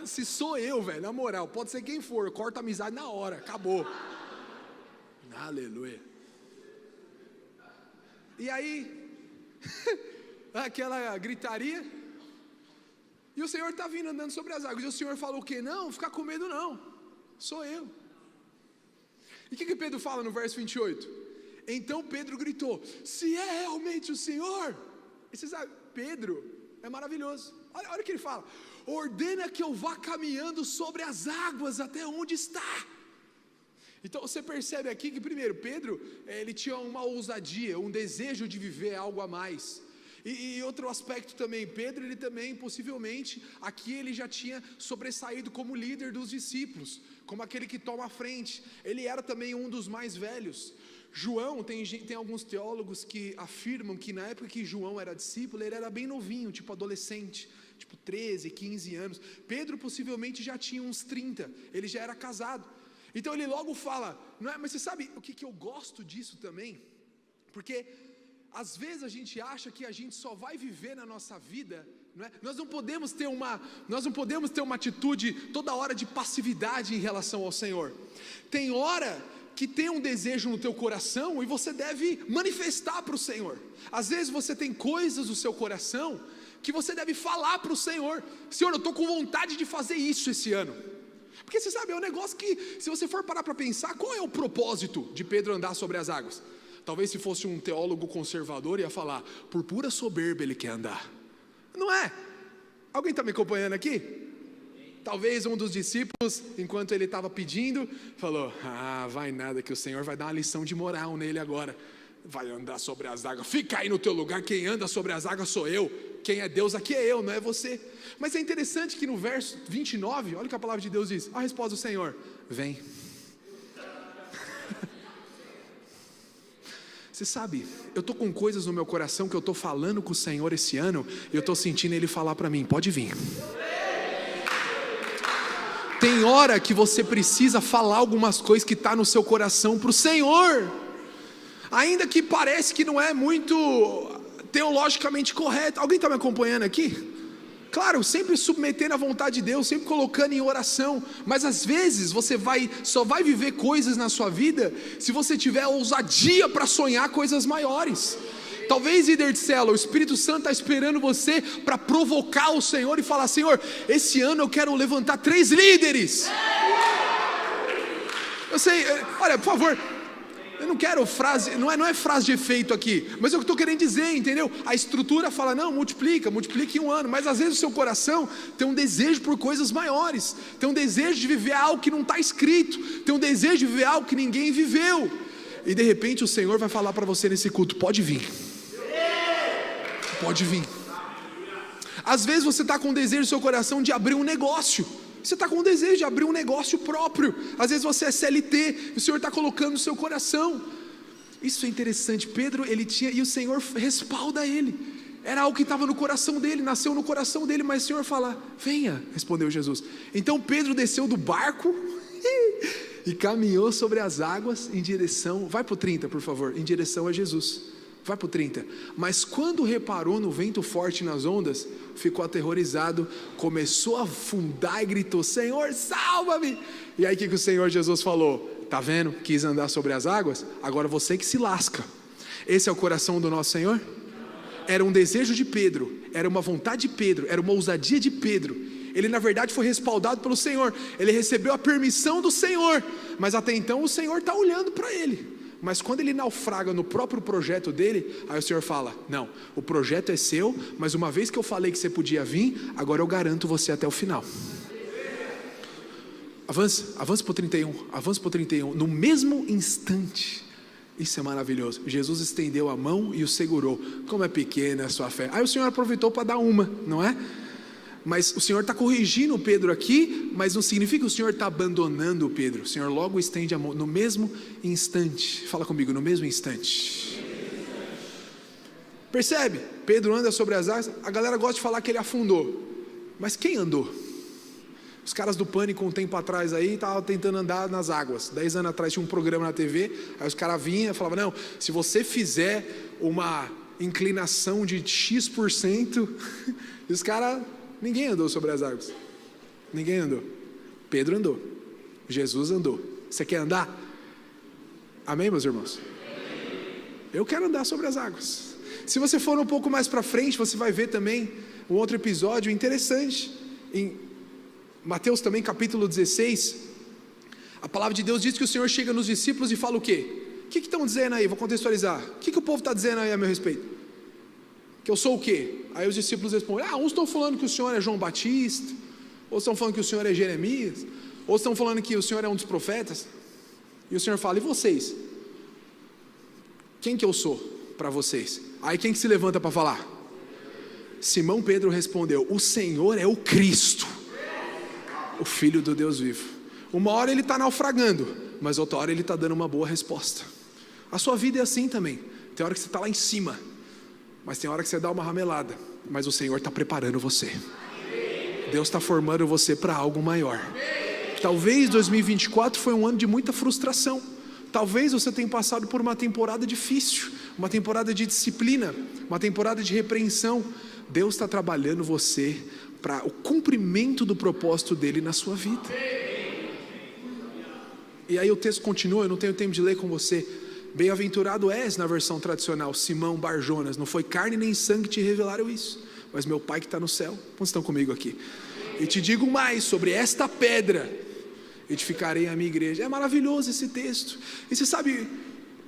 Se sou eu, velho, na moral, pode ser quem for, corta a amizade na hora, acabou. Aleluia. E aí, aquela gritaria, e o Senhor está vindo andando sobre as águas, e o Senhor falou o quê? Não, fica com medo não, sou eu. E o que Pedro fala no verso 28? Então Pedro gritou, se é realmente o Senhor, e você sabe, Pedro é maravilhoso, olha o que ele fala, ordena que eu vá caminhando sobre as águas até onde está. Então você percebe aqui que primeiro, Pedro, ele tinha uma ousadia, um desejo de viver algo a mais. E outro aspecto também, Pedro, ele também possivelmente, aqui ele já tinha sobressaído como líder dos discípulos, como aquele que toma a frente, ele era também um dos mais velhos. João, tem alguns teólogos que afirmam que na época que João era discípulo, ele era bem novinho, tipo adolescente, tipo 13, 15 anos. Pedro possivelmente já tinha uns 30, ele já era casado. Então ele logo fala, não é? Mas você sabe o que eu gosto disso também? Porque às vezes a gente acha que a gente só vai viver na nossa vida, não é? Nós não podemos ter uma atitude toda hora de passividade em relação ao Senhor. Tem hora que tem um desejo no teu coração e você deve manifestar para o Senhor. Às vezes você tem coisas no seu coração que você deve falar para o Senhor, Senhor, eu estou com vontade de fazer isso esse ano. Porque você sabe, é um negócio que, se você for parar para pensar, qual é o propósito de Pedro andar sobre as águas? Talvez se fosse um teólogo conservador ia falar, por pura soberba ele quer andar. Não é? Alguém está me acompanhando aqui? Talvez um dos discípulos, enquanto ele estava pedindo, falou, vai nada que o Senhor vai dar uma lição de moral nele agora. Vai andar sobre as águas, fica aí no teu lugar, quem anda sobre as águas sou eu. Quem é Deus aqui é eu, não é você. Mas é interessante que no verso 29, olha o que a palavra de Deus diz, a resposta do Senhor, vem. Você sabe, eu estou com coisas no meu coração que eu estou falando com o Senhor esse ano, e eu estou sentindo Ele falar para mim, pode vir. Tem hora que você precisa falar algumas coisas que está no seu coração para o Senhor, ainda que parece que não é muito teologicamente correto. Alguém está me acompanhando aqui? Claro, sempre submetendo à vontade de Deus, sempre colocando em oração, mas às vezes você só vai viver coisas na sua vida se você tiver ousadia para sonhar coisas maiores. Talvez, líder de célula, o Espírito Santo está esperando você para provocar o Senhor e falar, Senhor, esse ano eu quero levantar 3 líderes. Eu sei, olha, por favor, eu não quero frase, não é frase de efeito aqui, mas é o que eu estou querendo dizer, entendeu? A estrutura fala, não, multiplica em um ano, mas às vezes o seu coração tem um desejo por coisas maiores, tem um desejo de viver algo que não está escrito, tem um desejo de viver algo que ninguém viveu, e de repente o Senhor vai falar para você nesse culto, pode vir. Pode vir. Às vezes você está com o desejo no seu coração de abrir um negócio. Você está com o desejo de abrir um negócio próprio. Às vezes você é CLT, o Senhor está colocando no seu coração. Isso é interessante. Pedro, ele tinha, e o Senhor respalda ele. Era algo que estava no coração dele, nasceu no coração dele, mas o Senhor fala, venha, respondeu Jesus. Então Pedro desceu do barco e caminhou sobre as águas em direção, vai para o 30 por favor, em direção a Jesus. Vai para o 30, mas quando reparou no vento forte nas ondas, ficou aterrorizado, começou a afundar e gritou, Senhor salva-me, e aí o que o Senhor Jesus falou, tá vendo, quis andar sobre as águas, agora você que se lasca. Esse é o coração do nosso Senhor? Era um desejo de Pedro, era uma vontade de Pedro, era uma ousadia de Pedro, ele na verdade foi respaldado pelo Senhor, ele recebeu a permissão do Senhor, mas até então o Senhor está olhando para ele. Mas quando ele naufraga no próprio projeto dele, aí o Senhor fala, não, o projeto é seu, mas uma vez que eu falei que você podia vir, agora eu garanto você até o final. Avance para o 31, no mesmo instante, isso é maravilhoso, Jesus estendeu a mão e o segurou, como é pequena a sua fé, aí o Senhor aproveitou para dar uma, não é? Mas o Senhor está corrigindo o Pedro aqui, mas não significa que o Senhor está abandonando o Pedro. O Senhor logo estende a mão, no mesmo instante. Fala comigo, no mesmo instante. Percebe? Pedro anda sobre as águas. A galera gosta de falar que ele afundou, mas quem andou? Os caras do Pânico, um tempo atrás aí, estavam tentando andar nas águas. 10 anos atrás tinha um programa na TV, aí os caras vinham e falavam, não, se você fizer uma inclinação de X%, e os caras, ninguém andou sobre as águas. Ninguém andou. Pedro andou. Jesus andou. Você quer andar? Amém, meus irmãos? Eu quero andar sobre as águas. Se você for um pouco mais para frente, você vai ver também um outro episódio interessante. Em Mateus também, capítulo 16, a palavra de Deus diz que o Senhor chega nos discípulos e fala o quê? O que estão dizendo aí? Vou contextualizar. O que o povo está dizendo aí a meu respeito? Que eu sou o quê? Aí os discípulos respondem, uns estão falando que o Senhor é João Batista, outros estão falando que o Senhor é Jeremias, outros estão falando que o Senhor é um dos profetas. E o Senhor fala, e vocês? Quem que eu sou para vocês? Aí quem que se levanta para falar? Simão Pedro respondeu, o Senhor é o Cristo, o Filho do Deus vivo. Uma hora ele está naufragando, mas outra hora ele está dando uma boa resposta. A sua vida é assim também. Tem hora que você está lá em cima, mas tem hora que você dá uma ramelada, mas o Senhor está preparando você. Deus está formando você para algo maior. Talvez 2024 foi um ano de muita frustração. Talvez você tenha passado por uma temporada difícil, uma temporada de disciplina, uma temporada de repreensão. Deus está trabalhando você para o cumprimento do propósito dele na sua vida. E aí o texto continua, eu não tenho tempo de ler com você. Bem-aventurado és, na versão tradicional, Simão Bar-Jonas, não foi carne nem sangue que te revelaram isso, mas meu Pai que está no céu. Quantos estão comigo aqui? E te digo mais, sobre esta pedra edificarei a minha igreja. É maravilhoso esse texto. E você sabe,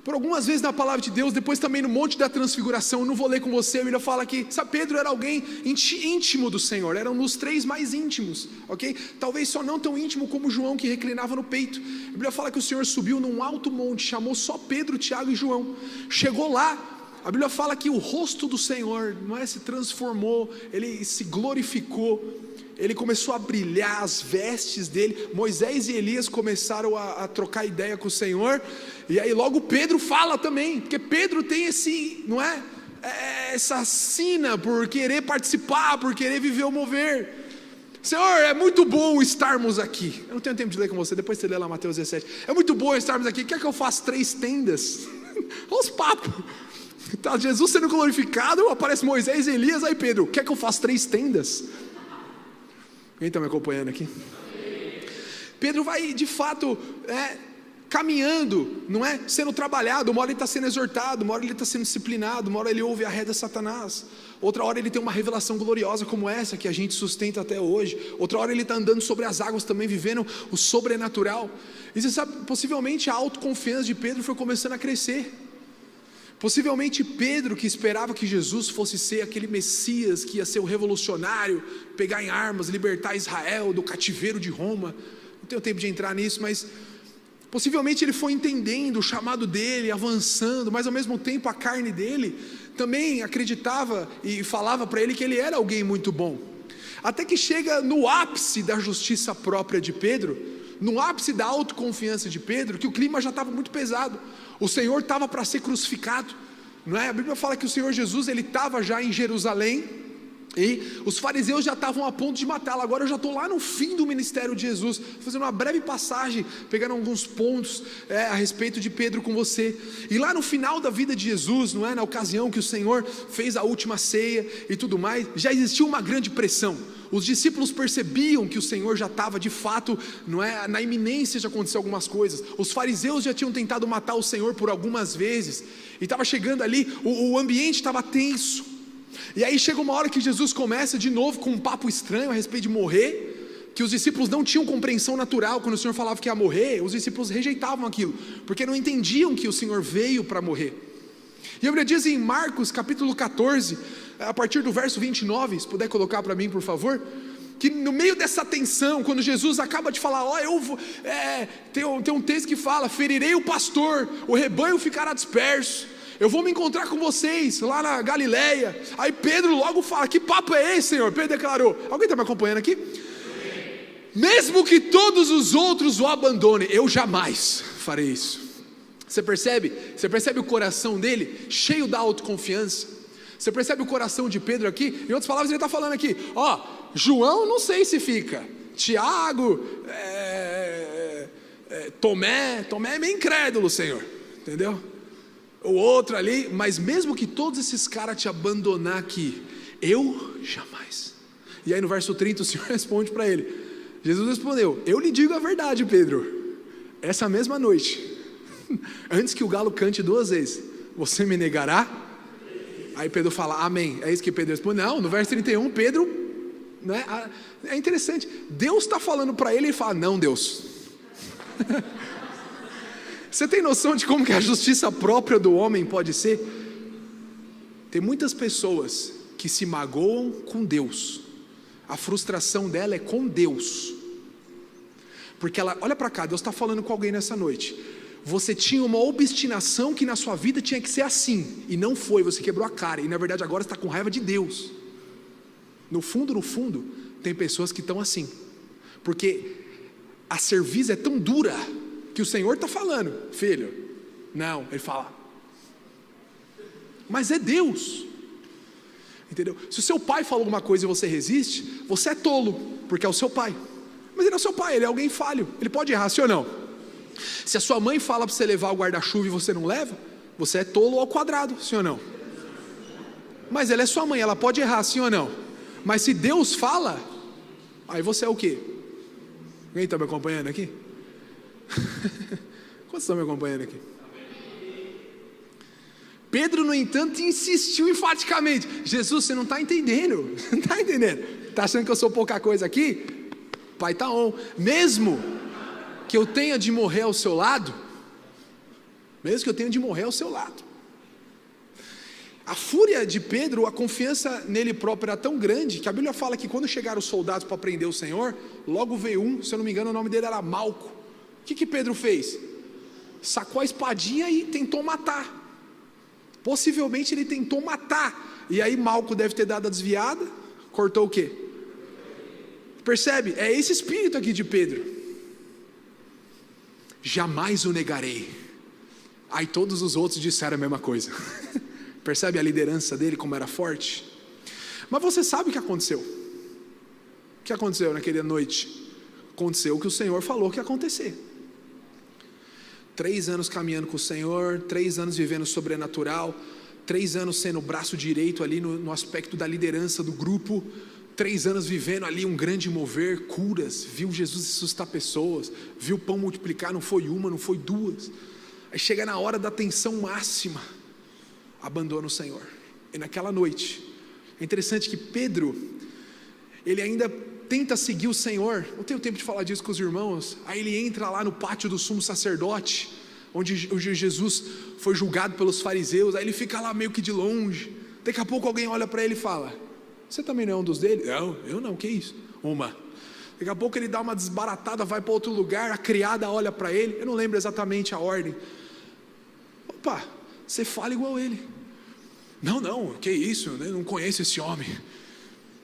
por algumas vezes na palavra de Deus, depois também no Monte da Transfiguração, eu não vou ler com você, a Bíblia fala que, sabe, Pedro era alguém íntimo do Senhor, era um dos 3 mais íntimos, ok? Talvez só não tão íntimo como João, que reclinava no peito. A Bíblia fala que o Senhor subiu num alto monte, chamou só Pedro, Tiago e João. Chegou lá, a Bíblia fala que o rosto do Senhor, não é, se transformou, ele se glorificou, ele começou a brilhar, as vestes dele. Moisés e Elias começaram a trocar ideia com o Senhor, e aí logo Pedro fala também, porque Pedro tem esse, não é, essa sina por querer participar, por querer viver o mover. Senhor, é muito bom estarmos aqui. Eu não tenho tempo de ler com você, depois você lê lá Mateus 17. É muito bom estarmos aqui, quer que eu faça 3 tendas? Olha os papos. Tá Jesus sendo glorificado, aparece Moisés e Elias, aí Pedro, quer que eu faça 3 tendas? Quem está me acompanhando aqui? Pedro vai de fato caminhando, não é? Sendo trabalhado, uma hora ele está sendo exortado, uma hora ele está sendo disciplinado, uma hora ele ouve a ré de Satanás, outra hora ele tem uma revelação gloriosa como essa que a gente sustenta até hoje, outra hora ele está andando sobre as águas também, vivendo o sobrenatural. E você sabe, possivelmente a autoconfiança de Pedro foi começando a crescer. Possivelmente Pedro, que esperava que Jesus fosse ser aquele Messias, que ia ser o revolucionário, pegar em armas, libertar Israel do cativeiro de Roma, não tenho tempo de entrar nisso, mas possivelmente ele foi entendendo o chamado dele, avançando, mas ao mesmo tempo a carne dele também acreditava e falava para ele que ele era alguém muito bom, até que chega no ápice da justiça própria de Pedro, no ápice da autoconfiança de Pedro, que o clima já estava muito pesado. O Senhor estava para ser crucificado, não é? A Bíblia fala que o Senhor Jesus, ele estava já em Jerusalém, e os fariseus já estavam a ponto de matá-lo. Agora eu já estou lá no fim do ministério de Jesus, fazendo uma breve passagem, pegando alguns pontos a respeito de Pedro com você. E lá no final da vida de Jesus, não é? Na ocasião que o Senhor fez a última ceia e tudo mais, já existia uma grande pressão. Os discípulos percebiam que o Senhor já estava de fato, não é, na iminência de acontecer algumas coisas. Os fariseus já tinham tentado matar o Senhor por algumas vezes, e estava chegando ali, o ambiente estava tenso. E aí chega uma hora que Jesus começa de novo com um papo estranho a respeito de morrer, que os discípulos não tinham compreensão natural. Quando o Senhor falava que ia morrer, os discípulos rejeitavam aquilo, porque não entendiam que o Senhor veio para morrer. E a Bíblia diz em Marcos capítulo 14, a partir do verso 29, se puder colocar para mim por favor, que no meio dessa tensão, quando Jesus acaba de falar, tem um texto que fala, ferirei o pastor, o rebanho ficará disperso, eu vou me encontrar com vocês lá na Galileia. Aí Pedro logo fala, que papo é esse, Senhor? Pedro declarou, alguém está me acompanhando aqui? Mesmo que todos os outros o abandonem, eu jamais farei isso. Você percebe? Você percebe o coração dele? Cheio da autoconfiança. Você percebe o coração de Pedro aqui? Em outras palavras, ele está falando aqui, ó, João não sei se fica, Tiago, Tomé é meio incrédulo, Senhor, entendeu? O outro ali, mas mesmo que todos esses caras te abandonar aqui, eu jamais. E aí no verso 30 o Senhor responde para ele, Jesus respondeu, eu lhe digo a verdade, Pedro, essa mesma noite, antes que o galo cante 2 vezes, você me negará? Aí Pedro fala, amém. É isso que Pedro responde. Não, no verso 31, Pedro, né, é interessante, Deus está falando para ele e fala, não, Deus. Você tem noção de como que a justiça própria do homem pode ser? Tem muitas pessoas que se magoam com Deus, a frustração dela é com Deus, porque ela, olha para cá, Deus está falando com alguém nessa noite, você tinha uma obstinação que na sua vida tinha que ser assim, e não foi, você quebrou a cara, e na verdade agora você está com raiva de Deus. No fundo, tem pessoas que estão assim, porque a cerviz é tão dura, que o Senhor está falando, filho, não, ele fala, mas é Deus, entendeu? Se o seu pai fala alguma coisa e você resiste, você é tolo, porque é o seu pai, mas ele não é o seu pai, ele é alguém falho, ele pode errar, sim ou não? Se a sua mãe fala para você levar o guarda-chuva e você não leva, você é tolo ao quadrado, sim ou não? Mas ela é sua mãe, ela pode errar, sim ou não? Mas se Deus fala, aí você é o quê? Alguém está me acompanhando aqui? Quantos estão me acompanhando aqui? Pedro, no entanto, insistiu enfaticamente, Jesus, você não está entendendo, não está entendendo, está achando que eu sou pouca coisa aqui? Pai está on, mesmo que eu tenha de morrer ao seu lado, a fúria de Pedro, a confiança nele próprio era tão grande, que a Bíblia fala que quando chegaram os soldados para prender o Senhor, logo veio um, se eu não me engano o nome dele era Malco. O que Pedro fez? Sacou a espadinha e tentou matar, possivelmente ele tentou matar, e aí Malco deve ter dado a desviada, cortou o quê? Percebe? É esse espírito aqui de Pedro, jamais o negarei, aí todos os outros disseram a mesma coisa, percebe a liderança dele como era forte? Mas você sabe o que aconteceu? O que aconteceu naquela noite? Aconteceu o que o Senhor falou que ia acontecer, 3 anos caminhando com o Senhor, 3 anos vivendo sobrenatural, 3 anos sendo o braço direito ali no aspecto da liderança do grupo, 3 anos vivendo ali um grande mover, curas, viu Jesus ressuscitar pessoas, viu o pão multiplicar, não foi uma, não foi 2, aí chega na hora da tensão máxima, abandona o Senhor, e naquela noite, é interessante que Pedro, ele ainda tenta seguir o Senhor, não tenho tempo de falar disso com os irmãos, aí ele entra lá no pátio do sumo sacerdote, onde Jesus foi julgado pelos fariseus, aí ele fica lá meio que de longe, daqui a pouco alguém olha para ele e fala, você também não é um dos deles? Não, eu não, que isso? Daqui a pouco ele dá uma desbaratada, vai para outro lugar, a criada olha para ele, eu não lembro exatamente a ordem, opa, você fala igual ele, não, que isso, eu não conheço esse homem,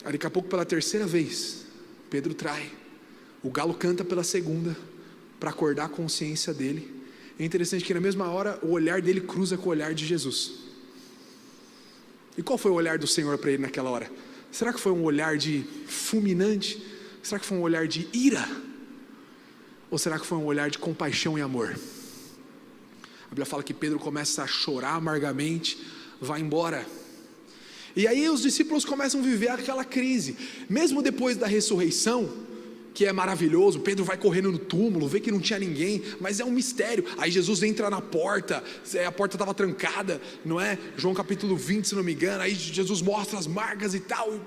aí daqui a pouco pela 3ª vez, Pedro trai, o galo canta pela 2ª, para acordar a consciência dele, é interessante que na mesma hora, o olhar dele cruza com o olhar de Jesus, e qual foi o olhar do Senhor para ele naquela hora? Será que foi um olhar de fulminante? Será que foi um olhar de ira? Ou será que foi um olhar de compaixão e amor? A Bíblia fala que Pedro começa a chorar amargamente, vai embora, e aí os discípulos começam a viver aquela crise, mesmo depois da ressurreição, que é maravilhoso, Pedro vai correndo no túmulo, vê que não tinha ninguém, mas é um mistério, aí Jesus entra na porta, a porta estava trancada, não é? João capítulo 20, se não me engano, aí Jesus mostra as marcas e tal,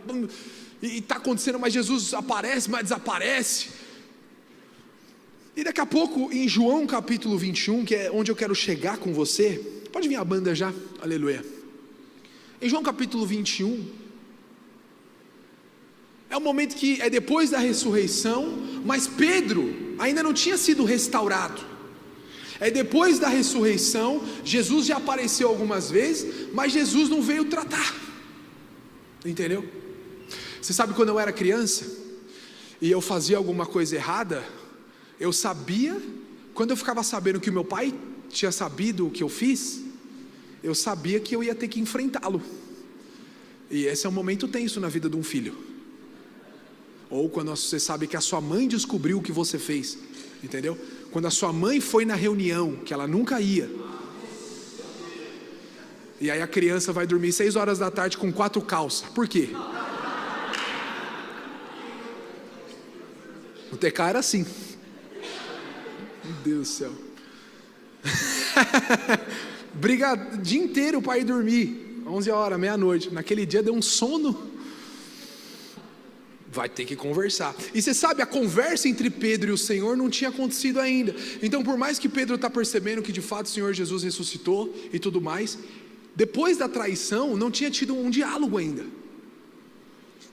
e está acontecendo, mas Jesus aparece, mas desaparece, e daqui a pouco em João capítulo 21, que é onde eu quero chegar com você, pode vir a banda já, aleluia, em João capítulo 21, é um momento que é depois da ressurreição, mas Pedro ainda não tinha sido restaurado, é depois da ressurreição, Jesus já apareceu algumas vezes, mas Jesus não veio tratar, entendeu? Você sabe quando eu era criança, e eu fazia alguma coisa errada, eu sabia, quando eu ficava sabendo que o meu pai tinha sabido o que eu fiz, eu sabia que eu ia ter que enfrentá-lo, E esse é um momento tenso na vida de um filho. Ou quando você sabe que a sua mãe descobriu o que você fez, entendeu? Quando a sua mãe foi na reunião, que ela nunca ia, e aí a criança vai dormir 6 horas da tarde com 4 calças. Por quê? O TK era assim. Meu Deus do céu. Briga o dia inteiro para ir dormir. 11 horas, meia-noite. Naquele dia deu um sono. Vai ter que conversar. E você sabe, a conversa entre Pedro e o Senhor não tinha acontecido ainda. Então, por mais que Pedro está percebendo que de fato o Senhor Jesus ressuscitou e tudo mais, depois da traição não tinha tido um diálogo ainda.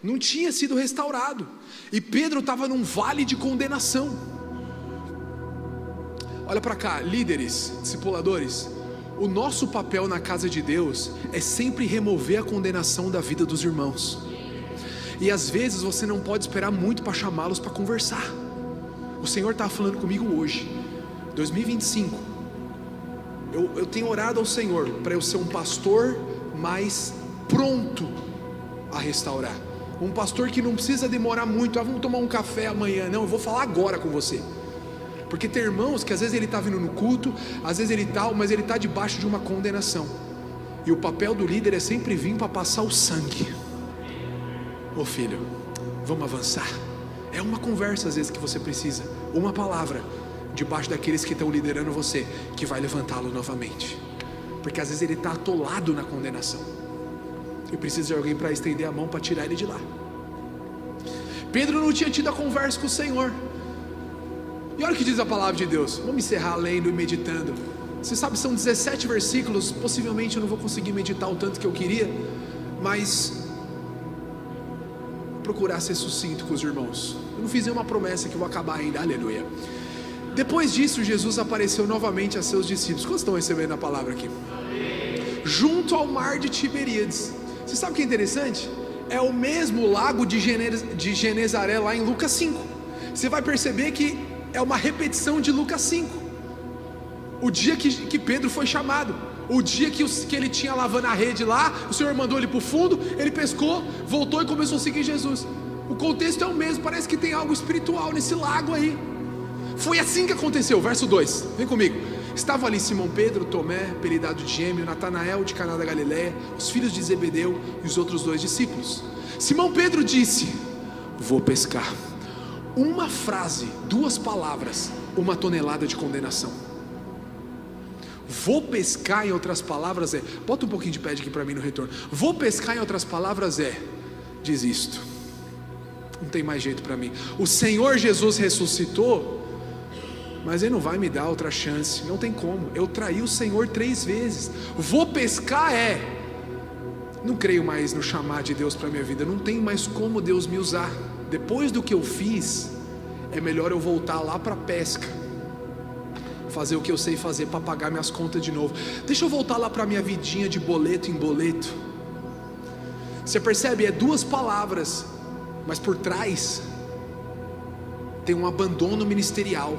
Não tinha sido restaurado. E Pedro estava num vale de condenação. Olha para cá, líderes, discipuladores. O nosso papel na casa de Deus é sempre remover a condenação da vida dos irmãos. E às vezes você não pode esperar muito para chamá-los para conversar. O Senhor está falando comigo hoje, 2025. Eu tenho orado ao Senhor para eu ser um pastor mais pronto a restaurar. Um pastor que não precisa demorar muito. Vamos tomar um café amanhã. Não, eu vou falar agora com você. Porque tem irmãos que às vezes ele está vindo no culto, às vezes ele está, mas ele está debaixo de uma condenação. E o papel do líder é sempre vir para passar o sangue. Ô filho, vamos avançar. É uma conversa às vezes que você precisa, uma palavra debaixo daqueles que estão liderando você, que vai levantá-lo novamente. Porque às vezes ele está atolado na condenação e precisa de alguém para estender a mão para tirar ele de lá. Pedro não tinha tido a conversa com o Senhor. E olha o que diz a palavra de Deus. Vamos encerrar lendo e meditando. Você sabe, são 17 versículos. Possivelmente eu não vou conseguir meditar o tanto que eu queria, mas procurar ser sucinto com os irmãos. Eu não fiz nenhuma promessa que eu vou acabar ainda, aleluia. Depois disso, Jesus apareceu novamente a seus discípulos. Quantos estão recebendo a palavra aqui? Junto ao mar de Tiberíades. Você sabe o que é interessante? É o mesmo lago de Genezaré lá em Lucas 5. Você vai perceber que é uma repetição de Lucas 5. O dia que Pedro foi chamado, o dia que ele tinha lavando a rede lá, o Senhor mandou ele para o fundo, ele pescou, voltou e começou a seguir Jesus. O contexto é o mesmo, parece que tem algo espiritual nesse lago aí. Foi assim que aconteceu, verso 2, vem comigo. Estavam ali Simão Pedro, Tomé, apelidado de Gêmeo, Natanael de Caná da Galileia, os filhos de Zebedeu e os outros 2 discípulos. Simão Pedro disse: vou pescar. Uma frase, 2 palavras, 1 tonelada de condenação. Vou pescar, em outras palavras, bota um pouquinho de pé aqui para mim no retorno. Vou pescar, em outras palavras, desisto. Não tem mais jeito para mim. O Senhor Jesus ressuscitou, mas Ele não vai me dar outra chance. Não tem como. Eu traí o Senhor 3 vezes. Vou pescar não creio mais no chamar de Deus para minha vida. Não tem mais como Deus me usar. Depois do que eu fiz, é melhor eu voltar lá para a pesca, fazer o que eu sei fazer para pagar minhas contas de novo. Deixa eu voltar lá para a minha vidinha de boleto em boleto. Você percebe? É 2 palavras, mas por trás tem um abandono ministerial.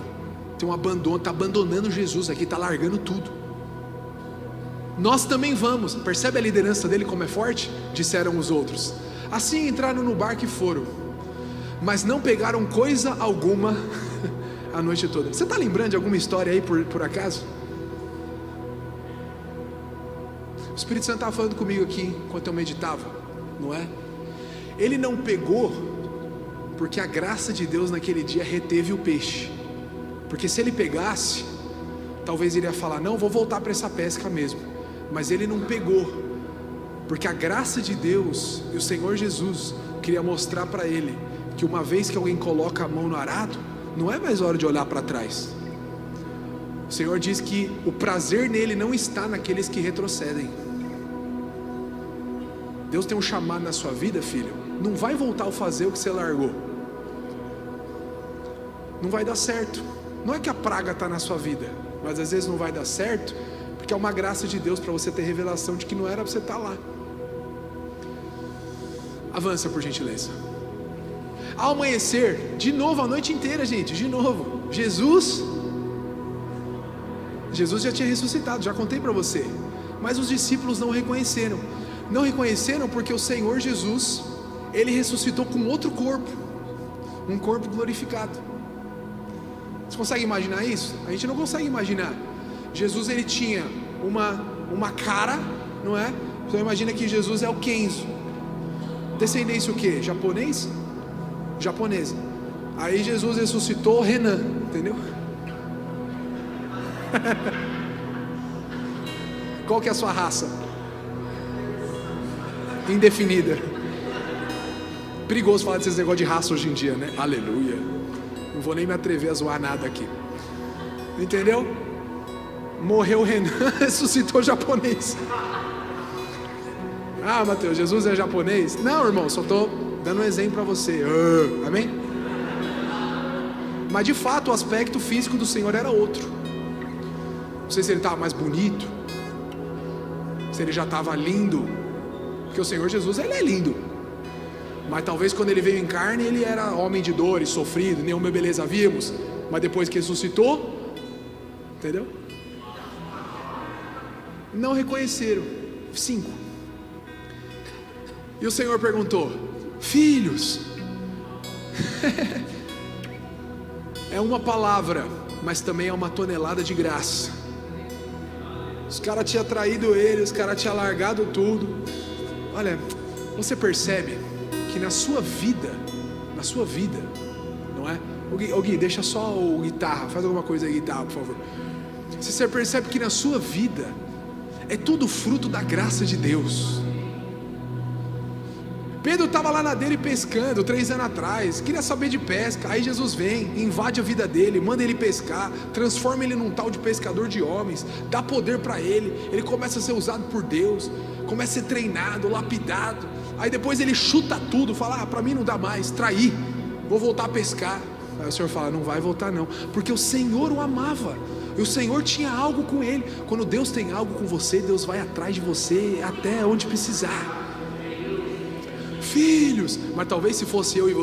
Tem um abandono, está abandonando Jesus aqui, está largando tudo. Nós também vamos. Percebe a liderança dele como é forte? Disseram os outros. Assim entraram no barco e foram, mas não pegaram coisa alguma a noite toda. Você está lembrando de alguma história aí por acaso? O Espírito Santo estava falando comigo aqui enquanto eu meditava, não é? Ele não pegou porque a graça de Deus naquele dia reteve o peixe. Porque se ele pegasse, talvez ele ia falar: não, vou voltar para essa pesca mesmo. Mas ele não pegou porque a graça de Deus e o Senhor Jesus queria mostrar para ele que uma vez que alguém coloca a mão no arado, não é mais hora de olhar para trás. O Senhor diz que o prazer nele não está naqueles que retrocedem. Deus tem um chamado na sua vida, filho. Não vai voltar a fazer o que você largou. Não vai dar certo. Não é que a praga está na sua vida, mas às vezes não vai dar certo porque é uma graça de Deus para você ter revelação de que não era para você estar lá. Avança, por gentileza. Ao amanhecer, de novo, a noite inteira, gente, de novo, Jesus já tinha ressuscitado, já contei para você, mas os discípulos não o reconheceram. Não reconheceram porque o Senhor Jesus, Ele ressuscitou com outro corpo, um corpo glorificado. Você consegue imaginar isso? A gente não consegue imaginar. Jesus, Ele tinha uma cara, não é? Então imagina que Jesus é o Kenzo. Descendência o quê? Japonês? Japonesa. Aí Jesus ressuscitou o Renan, entendeu? Qual que é a sua raça? Indefinida. Perigoso falar desses negócios de raça hoje em dia, né? Aleluia. Não vou nem me atrever a zoar nada aqui. Entendeu? Morreu o Renan, ressuscitou o japonês. Ah, Mateus, Jesus é japonês? Não, irmão, só estou dando um exemplo para você. Amém? Mas de fato o aspecto físico do Senhor era outro. Não sei se ele estava mais bonito, se ele já estava lindo, porque o Senhor Jesus, Ele é lindo. Mas talvez quando Ele veio em carne, Ele era homem de dores, sofrido, nenhuma beleza vimos. Mas depois que ressuscitou, entendeu? Não reconheceram. 5. E o Senhor perguntou: filhos. É uma palavra, mas também é uma tonelada de graça. Os caras tinham traído ele, os caras tinham largado tudo. Olha, você percebe que na sua vida, não é? Ô Gui, deixa só o guitarra, faz alguma coisa aí, guitarra, por favor. Se você percebe que na sua vida é tudo fruto da graça de Deus. Pedro estava lá na dele pescando 3 anos atrás, queria saber de pesca. Aí Jesus vem, invade a vida dele, manda ele pescar, transforma ele num tal de pescador de homens, dá poder para ele começa a ser usado por Deus, começa a ser treinado, lapidado. Aí depois ele chuta tudo, fala: para mim não dá mais, traí, vou voltar a pescar. Aí o Senhor fala: não vai voltar não, porque o Senhor o amava, e o Senhor tinha algo com ele. Quando Deus tem algo com você, Deus vai atrás de você até onde precisar. Filhos, mas talvez se fosse eu e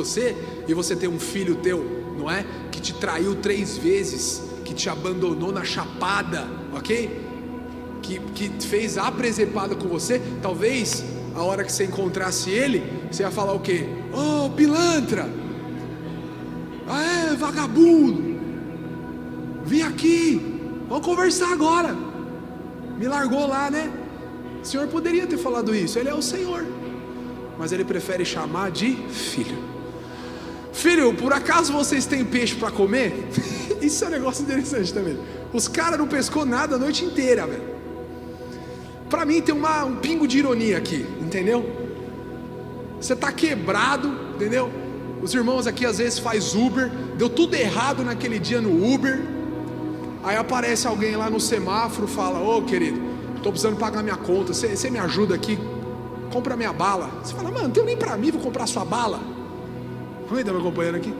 você tem um filho teu, não é? Que te traiu 3 vezes, que te abandonou na chapada, ok? Que fez a presepada com você, talvez a hora que você encontrasse ele, você ia falar o quê? Oh, pilantra! Ah, vagabundo! Vem aqui, vamos conversar agora. Me largou lá, né? O Senhor poderia ter falado isso, Ele é o Senhor, mas Ele prefere chamar de filho. Filho, por acaso vocês têm peixe para comer? Isso é um negócio interessante também. Os caras não pescou nada a noite inteira, velho. Para mim tem um pingo de ironia aqui, entendeu? Você tá quebrado, entendeu? Os irmãos aqui às vezes faz Uber, deu tudo errado naquele dia no Uber. Aí aparece alguém lá no semáforo, fala: ô querido, tô precisando pagar minha conta, você me ajuda aqui? Compra minha bala. Você fala: mano, não tenho nem pra mim, vou comprar sua bala. Alguém tá me acompanhando aqui?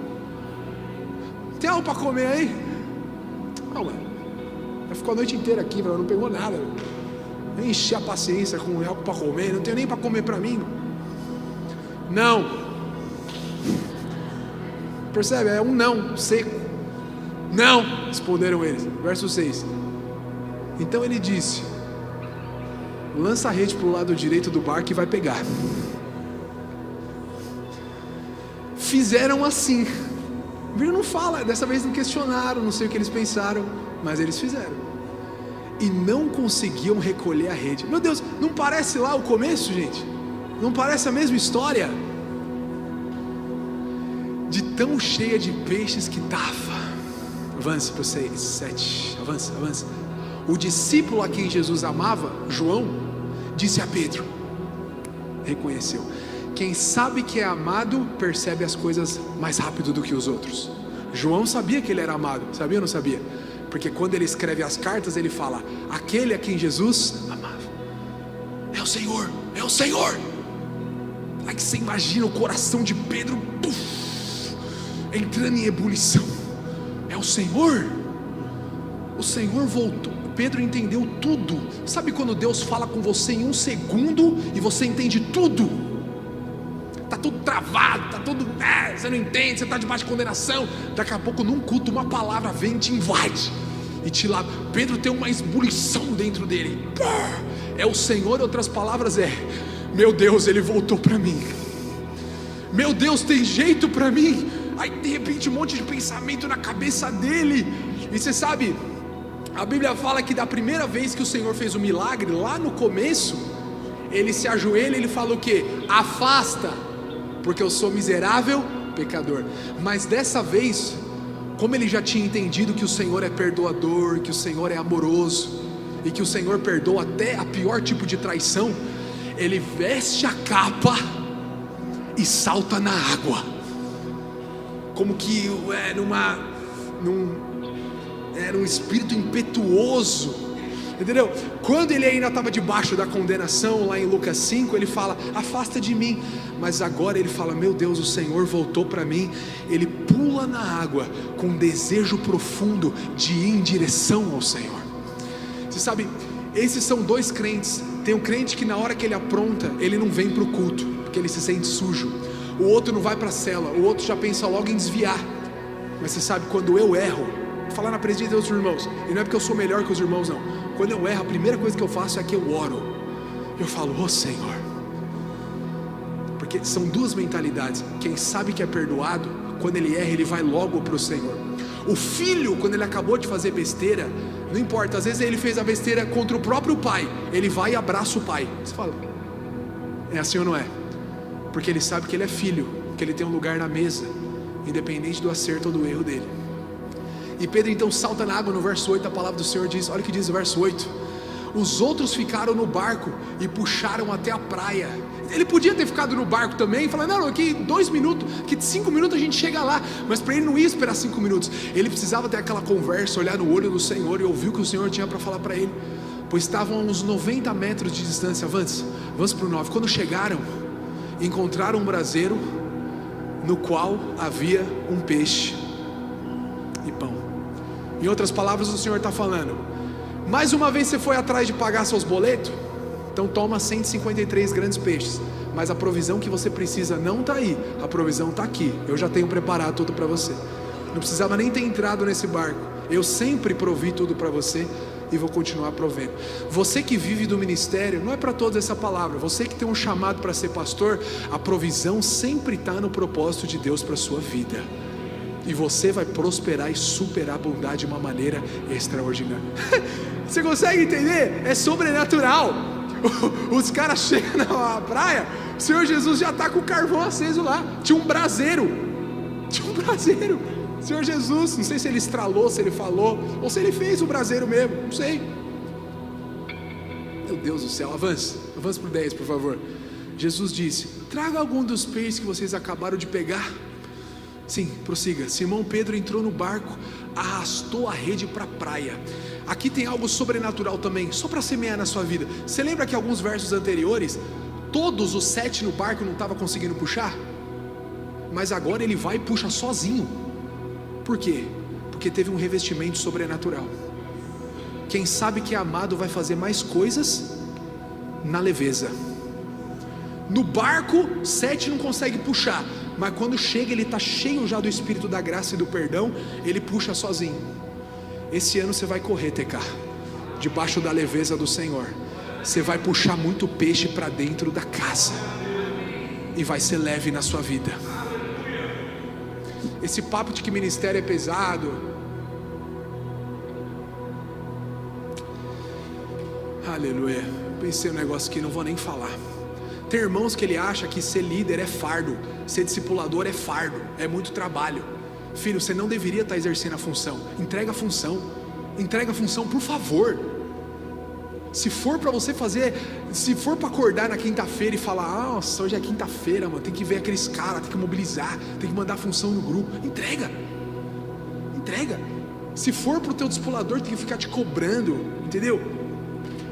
Tem algo pra comer aí? Não, mano, já ficou a noite inteira aqui, não pegou nada. Eu enchi a paciência com algo pra comer, não tenho nem pra comer pra mim. Não. Percebe? É um não seco. Não, responderam eles. Verso 6. Então ele disse: lança a rede para o lado direito do barco e vai pegar. Fizeram assim. Bíblia não fala, dessa vez não questionaram, não sei o que eles pensaram, mas eles fizeram. E não conseguiam recolher a rede. Meu Deus, não parece lá o começo, gente? Não parece a mesma história? De tão cheia de peixes que estava. Avance para o 6, 7, avance. O discípulo a quem Jesus amava, João, disse a Pedro, reconheceu: quem sabe que é amado, percebe as coisas mais rápido do que os outros. João sabia que ele era amado, sabia ou não sabia? Porque quando ele escreve as cartas, ele fala: aquele a quem Jesus amava, é o Senhor, é o Senhor. Aí que você imagina o coração de Pedro, entrando em ebulição. É o Senhor. O Senhor voltou. Pedro entendeu tudo. Sabe quando Deus fala com você em 1 segundo e você entende tudo? Está tudo travado, está tudo, você não entende, você está debaixo de condenação. Daqui a pouco num culto uma palavra vem e te invade e te lava. Pedro tem uma ebulição dentro dele. é o Senhor, outras palavras meu Deus, ele voltou para mim. Meu Deus, tem jeito para mim. Aí de repente um monte de pensamento na cabeça dele. E você sabe, a Bíblia fala que da primeira vez que o Senhor fez o milagre, lá no começo, ele se ajoelha e ele fala o quê? Afasta, porque eu sou miserável pecador. Mas dessa vez, como ele já tinha entendido que o Senhor é perdoador, que o Senhor é amoroso, e que o Senhor perdoa até a pior tipo de traição, ele veste a capa e salta na água, como que era um espírito impetuoso, entendeu? Quando ele ainda estava debaixo da condenação, lá em Lucas 5, ele fala, afasta de mim, mas agora ele fala, meu Deus, o Senhor voltou para mim. Ele pula na água, com um desejo profundo de ir em direção ao Senhor. Você sabe, esses são dois crentes. Tem um crente que na hora que ele apronta, ele não vem para o culto, porque ele se sente sujo. O outro não vai para a cela, o outro já pensa logo em desviar. Mas você sabe, quando eu erro, vou falar na presença de Deus dos irmãos, e não é porque eu sou melhor que os irmãos não, quando eu erro, a primeira coisa que eu faço é que eu oro. Eu falo, ô Senhor, porque são duas mentalidades. Quem sabe que é perdoado, quando ele erra, ele vai logo para o Senhor. O filho, quando ele acabou de fazer besteira, não importa, às vezes ele fez a besteira contra o próprio pai, ele vai e abraça o pai. Você fala, é assim ou não é? Porque ele sabe que ele é filho, que ele tem um lugar na mesa, independente do acerto ou do erro dele. E Pedro então salta na água. No verso 8 a palavra do Senhor diz, olha o que diz o verso 8: os outros ficaram no barco e puxaram até a praia. Ele podia ter ficado no barco também, falando, não, aqui 2 minutos, aqui 5 minutos a gente chega lá. Mas para ele não ia esperar 5 minutos, ele precisava ter aquela conversa, olhar no olho do Senhor e ouvir o que o Senhor tinha para falar para ele. Pois estavam a uns 90 metros de distância. Vamos para o 9. Quando chegaram, encontraram um braseiro no qual havia um peixe e pão. Em outras palavras, o Senhor está falando, mais uma vez você foi atrás de pagar seus boletos? Então toma 153 grandes peixes, mas a provisão que você precisa não está aí, a provisão está aqui. Eu já tenho preparado tudo para você. Não precisava nem ter entrado nesse barco. Eu sempre provi tudo para você e vou continuar provendo. Você que vive do ministério, não é para todos essa palavra. Você que tem um chamado para ser pastor, a provisão sempre está no propósito de Deus para a sua vida. E você vai prosperar e superabundar de uma maneira extraordinária. Você consegue entender? É sobrenatural. Os caras chegam na praia, o Senhor Jesus já está com o carvão aceso lá. Tinha um braseiro. O Senhor Jesus, não sei se ele estralou, se ele falou, ou se ele fez o braseiro mesmo, não sei. Meu Deus do céu, avance para o 10, por favor. Jesus disse, traga algum dos peixes que vocês acabaram de pegar. Sim, prossiga. Simão Pedro entrou no barco, arrastou a rede para a praia. Aqui tem algo sobrenatural também, só para semear na sua vida. Você lembra que alguns versos anteriores, todos os 7 no barco não estavam conseguindo puxar? Mas agora ele vai e puxa sozinho. Por quê? Porque teve um revestimento sobrenatural. Quem sabe que é amado vai fazer mais coisas na leveza. No barco, 7 não consegue puxar, mas quando chega ele está cheio já do Espírito da graça e do perdão, ele puxa sozinho. Esse ano você vai correr, TK, debaixo da leveza do Senhor. Você vai puxar muito peixe para dentro da casa, e vai ser leve na sua vida. Esse papo de que ministério é pesado, aleluia, pensei um negócio que não vou nem falar. Tem irmãos que ele acha que ser líder é fardo, ser discipulador é fardo, é muito trabalho. Filho, você não deveria estar exercendo a função. Entrega a função, por favor. Se for para você fazer, se for para acordar na quinta-feira e falar, nossa, hoje é quinta-feira, mano, tem que ver aqueles caras, tem que mobilizar, tem que mandar função no grupo, entrega. Se for para o teu discipulador, tem que ficar te cobrando, entendeu?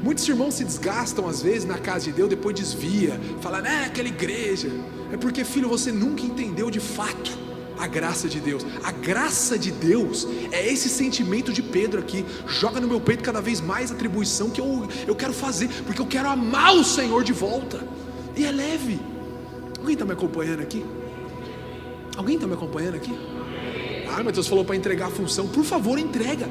Muitos irmãos se desgastam às vezes na casa de Deus, depois desvia, fala, aquela igreja. É porque, filho, você nunca entendeu de fato a graça de Deus. A graça de Deus é esse sentimento de Pedro aqui. Joga no meu peito cada vez mais atribuição que eu quero fazer, porque eu quero amar o Senhor de volta. E é leve. Alguém está me acompanhando aqui? Ah, mas Deus falou para entregar a função. Por favor, entrega.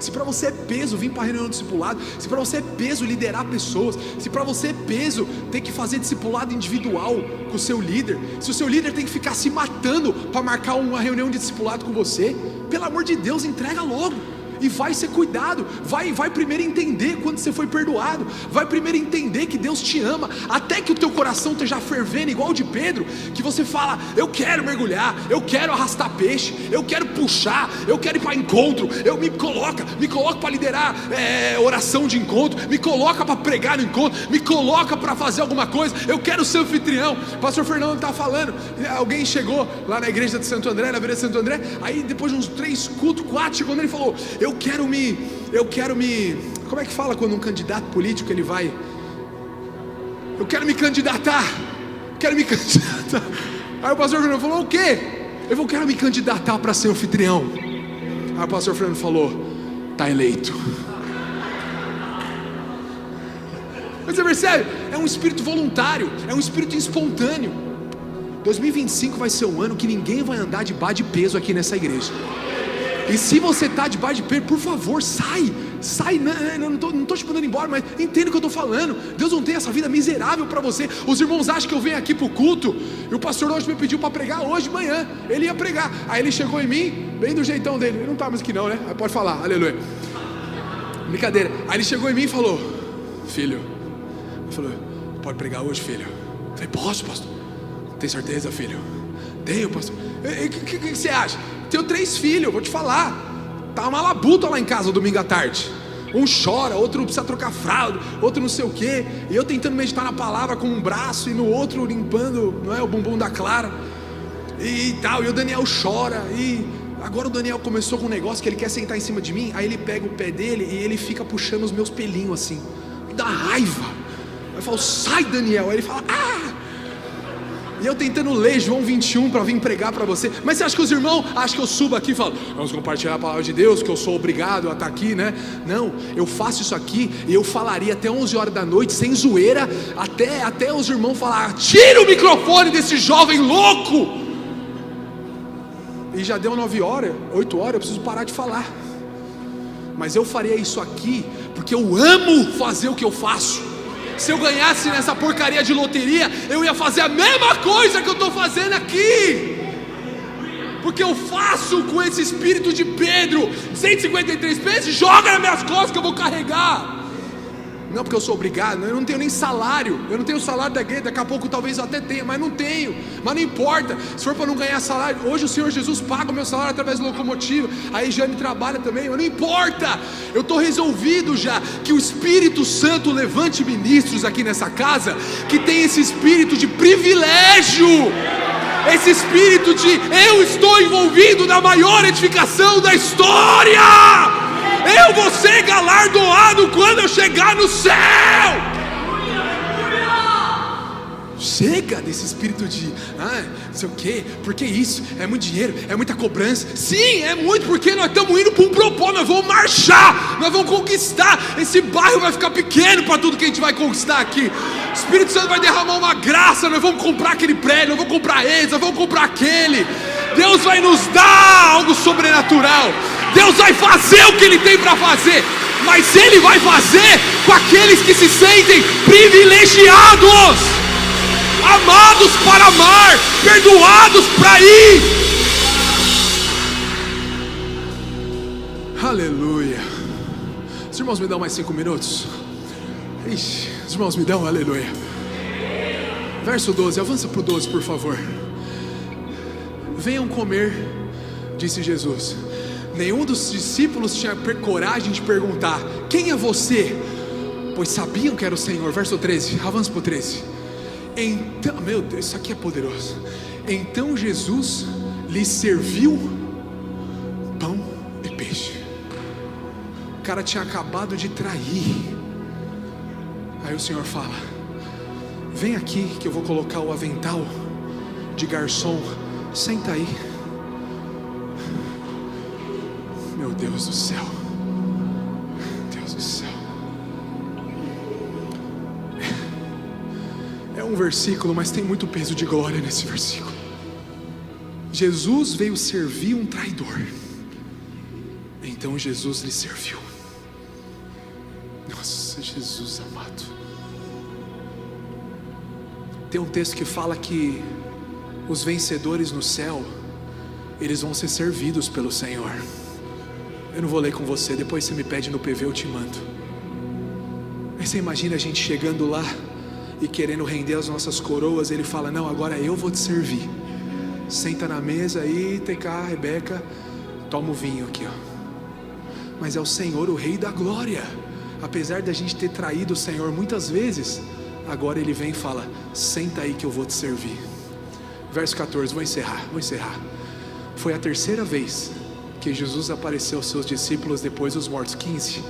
Se para você é peso vir para a reunião de discipulado, se para você é peso liderar pessoas, se para você é peso ter que fazer discipulado individual com o seu líder, se o seu líder tem que ficar se matando para marcar uma reunião de discipulado com você, pelo amor de Deus, entrega logo. E vai ser cuidado, vai primeiro entender quando você foi perdoado, vai primeiro entender que Deus te ama, até que o teu coração esteja fervendo igual o de Pedro, que você fala, eu quero mergulhar, eu quero arrastar peixe, eu quero puxar, eu quero ir para encontro, me coloca para liderar oração de encontro, me coloca para pregar no encontro, me coloca para fazer alguma coisa, eu quero ser anfitrião. Pastor Fernando estava falando, alguém chegou lá na igreja de Santo André, na beira de Santo André, aí depois de uns 3 cultos, 4, chegou nele e falou, eu quero me, como é que fala quando um candidato político ele vai, eu quero me candidatar. Aí o pastor Fernando falou, o quê? Eu quero me candidatar para ser anfitrião. Aí o pastor Fernando falou, tá eleito. Mas você percebe? É um espírito voluntário, é um espírito espontâneo. 2025 vai ser um ano que ninguém vai andar debaixo de peso aqui nessa igreja. E se você está debaixo de peso, por favor, sai, não estou te mandando embora, mas entenda o que eu estou falando. Deus não tem essa vida miserável para você. Os irmãos acham que eu venho aqui para o culto, e o pastor hoje me pediu para pregar hoje de manhã, ele ia pregar, aí ele chegou em mim, bem do jeitão dele, ele não está mais aqui não, né? Aí pode falar, aleluia, brincadeira. Aí ele chegou em mim e falou, filho, pode pregar hoje, filho? Eu falei, posso, pastor? Tem certeza, filho? Tenho, pastor. O que você acha? Tenho 3 filhos, vou te falar. Tá uma labuta lá em casa domingo à tarde. Um chora, outro precisa trocar fralda, outro não sei o que. E eu tentando meditar na palavra com um braço e no outro limpando, não é, o bumbum da Clara e tal. E o Daniel chora. E agora o Daniel começou com um negócio que ele quer sentar em cima de mim. Aí ele pega o pé dele e ele fica puxando os meus pelinhos assim. Me dá raiva. Aí eu falo, sai, Daniel. Aí ele fala, E eu tentando ler João 21 para vir pregar para você. Mas você acha que os irmãos acham que eu subo aqui e falo, vamos compartilhar a palavra de Deus, que eu sou obrigado a estar aqui, né? Não, eu faço isso aqui e eu falaria até 11 horas da noite, sem zoeira, até os irmãos falar, tira o microfone desse jovem louco. E já deu 9 horas, 8 horas, eu preciso parar de falar. Mas eu faria isso aqui porque eu amo fazer o que eu faço. Se eu ganhasse nessa porcaria de loteria, eu ia fazer a mesma coisa que eu estou fazendo aqui, porque eu faço com esse espírito de Pedro, 153 pesos, joga nas minhas costas que eu vou carregar. Não porque eu sou obrigado, eu não tenho nem salário, eu não tenho salário da igreja, daqui a pouco talvez eu até tenha, mas não tenho, mas não importa, se for para não ganhar salário, hoje o Senhor Jesus paga o meu salário através do locomotivo, a Jane trabalha também, mas não importa, eu estou resolvido já, que o Espírito Santo levante ministros aqui nessa casa, que tem esse espírito de privilégio, esse espírito de eu estou envolvido na maior edificação da história, eu vou ser galardoado quando eu chegar no céu. Chega desse espírito de não sei o que, porque isso, é muito dinheiro, é muita cobrança. Sim, é muito, porque nós estamos indo para um propósito, nós vamos marchar, nós vamos conquistar. Esse bairro vai ficar pequeno para tudo que a gente vai conquistar aqui. O Espírito Santo vai derramar uma graça, nós vamos comprar aquele prédio, nós vamos comprar esse, nós vamos comprar aquele. Deus vai nos dar algo sobrenatural. Deus vai fazer o que Ele tem para fazer, mas Ele vai fazer com aqueles que se sentem privilegiados, amados para amar, perdoados para ir. Aleluia. Os irmãos me dão mais 5 minutos? Ixi, os irmãos me dão, aleluia. Verso 12, avança para o 12 por favor. Venham comer, disse Jesus. Nenhum dos discípulos tinha coragem de perguntar, quem é você? Pois sabiam que era o Senhor. Verso 13, avança para o 13. Então, meu Deus, isso aqui é poderoso. Então Jesus lhes serviu pão e peixe. O cara tinha acabado de trair. Aí o Senhor fala, vem aqui que eu vou colocar o avental de garçom, senta aí. Meu Deus do céu, Deus do céu. É um versículo, mas tem muito peso de glória nesse versículo. Jesus veio servir um traidor, então Jesus lhe serviu. Nossa, Jesus amado. Tem um texto que fala que os vencedores no céu, eles vão ser servidos pelo Senhor. Eu não vou ler com você, depois você me pede no PV, eu te mando. Mas você imagina a gente chegando lá e querendo render as nossas coroas, ele fala, não, agora eu vou te servir. Senta na mesa aí, TK, Rebeca, toma o vinho aqui, ó. Mas é o Senhor, o Rei da Glória. Apesar de a gente ter traído o Senhor muitas vezes, agora Ele vem e fala, senta aí que eu vou te servir. Verso 14, vou encerrar. Foi a terceira vez que Jesus apareceu aos seus discípulos depois dos mortos. 15,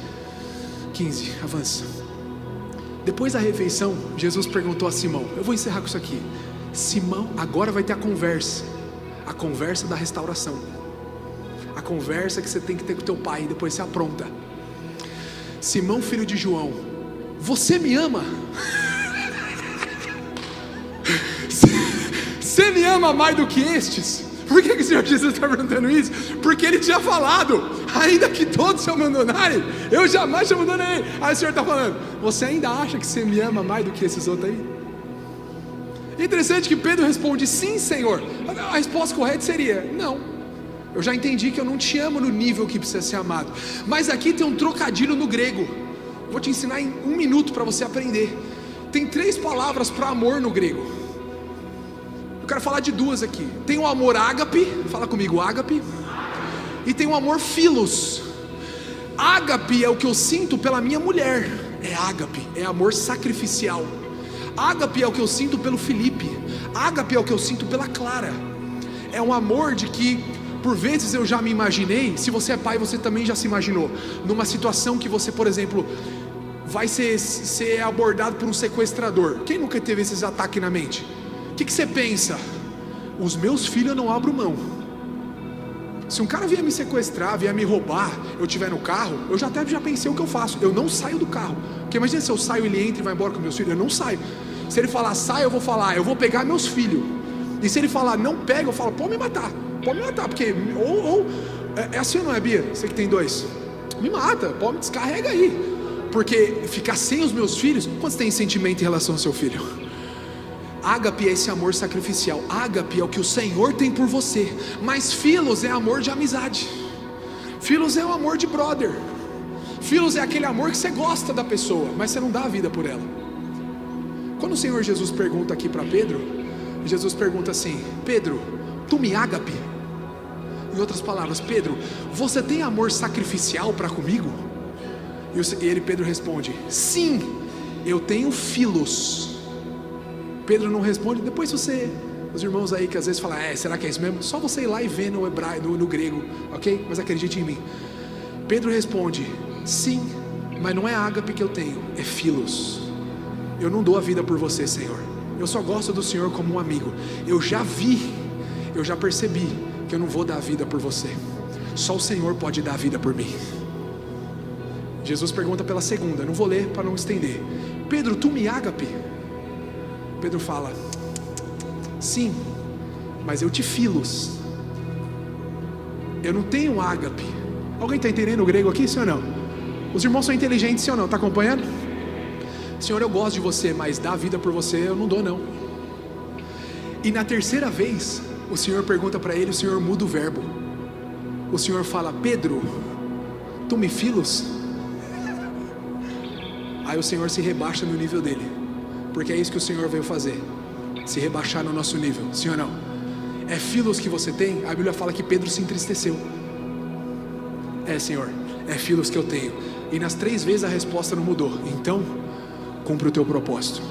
avança. Depois da refeição, Jesus perguntou a Simão, eu vou encerrar com isso aqui. Simão, agora vai ter a conversa da restauração, a conversa que você tem que ter com teu pai, depois você apronta. Simão, filho de João, você me ama? Você me ama mais do que estes? Por que o Senhor Jesus está perguntando isso? Porque Ele tinha falado, ainda que todos se abandonarem, eu jamais te abandonarei. Aí o Senhor está falando, você ainda acha que você me ama mais do que esses outros aí? Interessante que Pedro responde, sim, Senhor. A resposta correta seria, não, eu já entendi que eu não te amo no nível que precisa ser amado. Mas aqui tem um trocadilho no grego, vou te ensinar em 1 minuto para você aprender. Tem 3 palavras para amor no grego. Eu quero falar de 2 aqui. Tem o amor ágape, fala comigo, ágape. E tem o amor filos. Ágape é o que eu sinto pela minha mulher, é ágape, é amor sacrificial. Ágape é o que eu sinto pelo Felipe. Ágape é o que eu sinto pela Clara. É um amor de que por vezes eu já me imaginei. Se você é pai, você também já se imaginou numa situação que você, por exemplo, vai ser abordado por um sequestrador. Quem nunca teve esses ataques na mente? O que você pensa? Os meus filhos eu não abro mão. Se um cara vier me sequestrar, vier me roubar, eu estiver no carro, eu já pensei o que eu faço. Eu não saio do carro. Porque imagina se eu saio, ele entra e vai embora com meus filhos. Eu não saio. Se ele falar sai, eu vou falar, eu vou pegar meus filhos. E se ele falar não pega, eu falo, pode me matar. Porque é assim ou não é, Bia? Você que tem 2, me mata, pode me descarrega aí. Porque ficar sem os meus filhos, quantos tem sentimento em relação ao seu filho? Ágape é esse amor sacrificial. Ágape é o que o Senhor tem por você. Mas filos é amor de amizade. Filos é o amor de brother. Filos é aquele amor que você gosta da pessoa, mas você não dá a vida por ela. Quando o Senhor Jesus pergunta aqui para Pedro, Jesus pergunta assim, Pedro, tu me ágape? Em outras palavras, Pedro, você tem amor sacrificial para comigo? E Pedro responde, sim, eu tenho filos. Pedro não responde. Depois os irmãos aí que às vezes falam, será que é isso mesmo? Só você ir lá e ver no hebraico, no grego, ok? Mas acredite em mim. Pedro responde, sim, mas não é ágape que eu tenho, é filos. Eu não dou a vida por você, Senhor. Eu só gosto do Senhor como um amigo. Eu já percebi que eu não vou dar a vida por você. Só o Senhor pode dar a vida por mim. Jesus pergunta pela segunda, não vou ler para não estender. Pedro, tu me ágape? Pedro fala, sim, mas eu te filos. Eu não tenho ágape. Alguém está entendendo o grego aqui, sim ou não? Os irmãos são inteligentes, sim ou não? Está acompanhando? Senhor, eu gosto de você, mas dar a vida por você eu não dou não. E na terceira vez, o Senhor pergunta para ele, o Senhor muda o verbo. O Senhor fala, Pedro, tu me filos? Aí o Senhor se rebaixa no nível dele. Porque é isso que o Senhor veio fazer, se rebaixar no nosso nível, sim ou não? É filos que você tem? A Bíblia fala que Pedro se entristeceu. Senhor, é filos que eu tenho. E nas 3 vezes a resposta não mudou. Então, cumpre o teu propósito.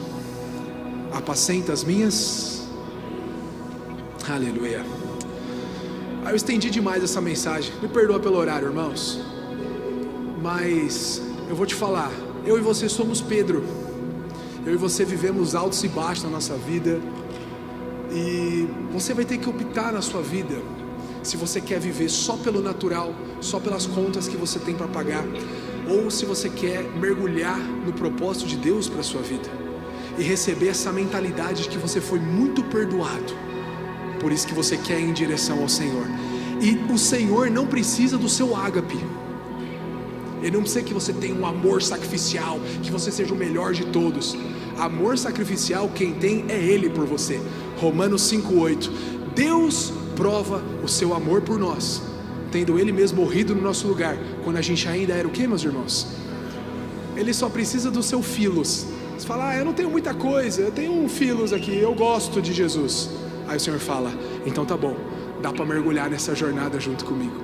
Apacenta as minhas. Aleluia. Eu estendi demais essa mensagem. Me perdoa pelo horário, irmãos. Mas eu vou te falar, eu e você somos Pedro. Eu e você vivemos altos e baixos na nossa vida. E você vai ter que optar na sua vida se você quer viver só pelo natural, só pelas contas que você tem para pagar, ou se você quer mergulhar no propósito de Deus para a sua vida e receber essa mentalidade de que você foi muito perdoado Por isso que você quer ir em direção ao Senhor. E o Senhor não precisa do seu ágape. Ele não precisa que você tenha um amor sacrificial, que você seja o melhor de todos. Amor sacrificial, quem tem é Ele por você. Romanos 5:8. Deus prova o seu amor por nós, tendo Ele mesmo morrido no nosso lugar, quando a gente ainda era o quê, meus irmãos? Ele só precisa do seu filos. Você fala, eu não tenho muita coisa, eu tenho um filos aqui, eu gosto de Jesus. Aí o Senhor fala, então tá bom, dá para mergulhar nessa jornada junto comigo.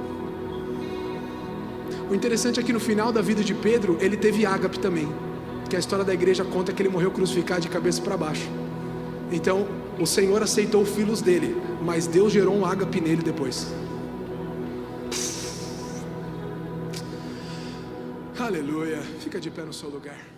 O interessante é que no final da vida de Pedro, ele teve ágape também, que a história da igreja conta que ele morreu crucificado de cabeça para baixo. Então, o Senhor aceitou o filos dele, mas Deus gerou um ágape nele depois. Aleluia. Fica de pé no seu lugar.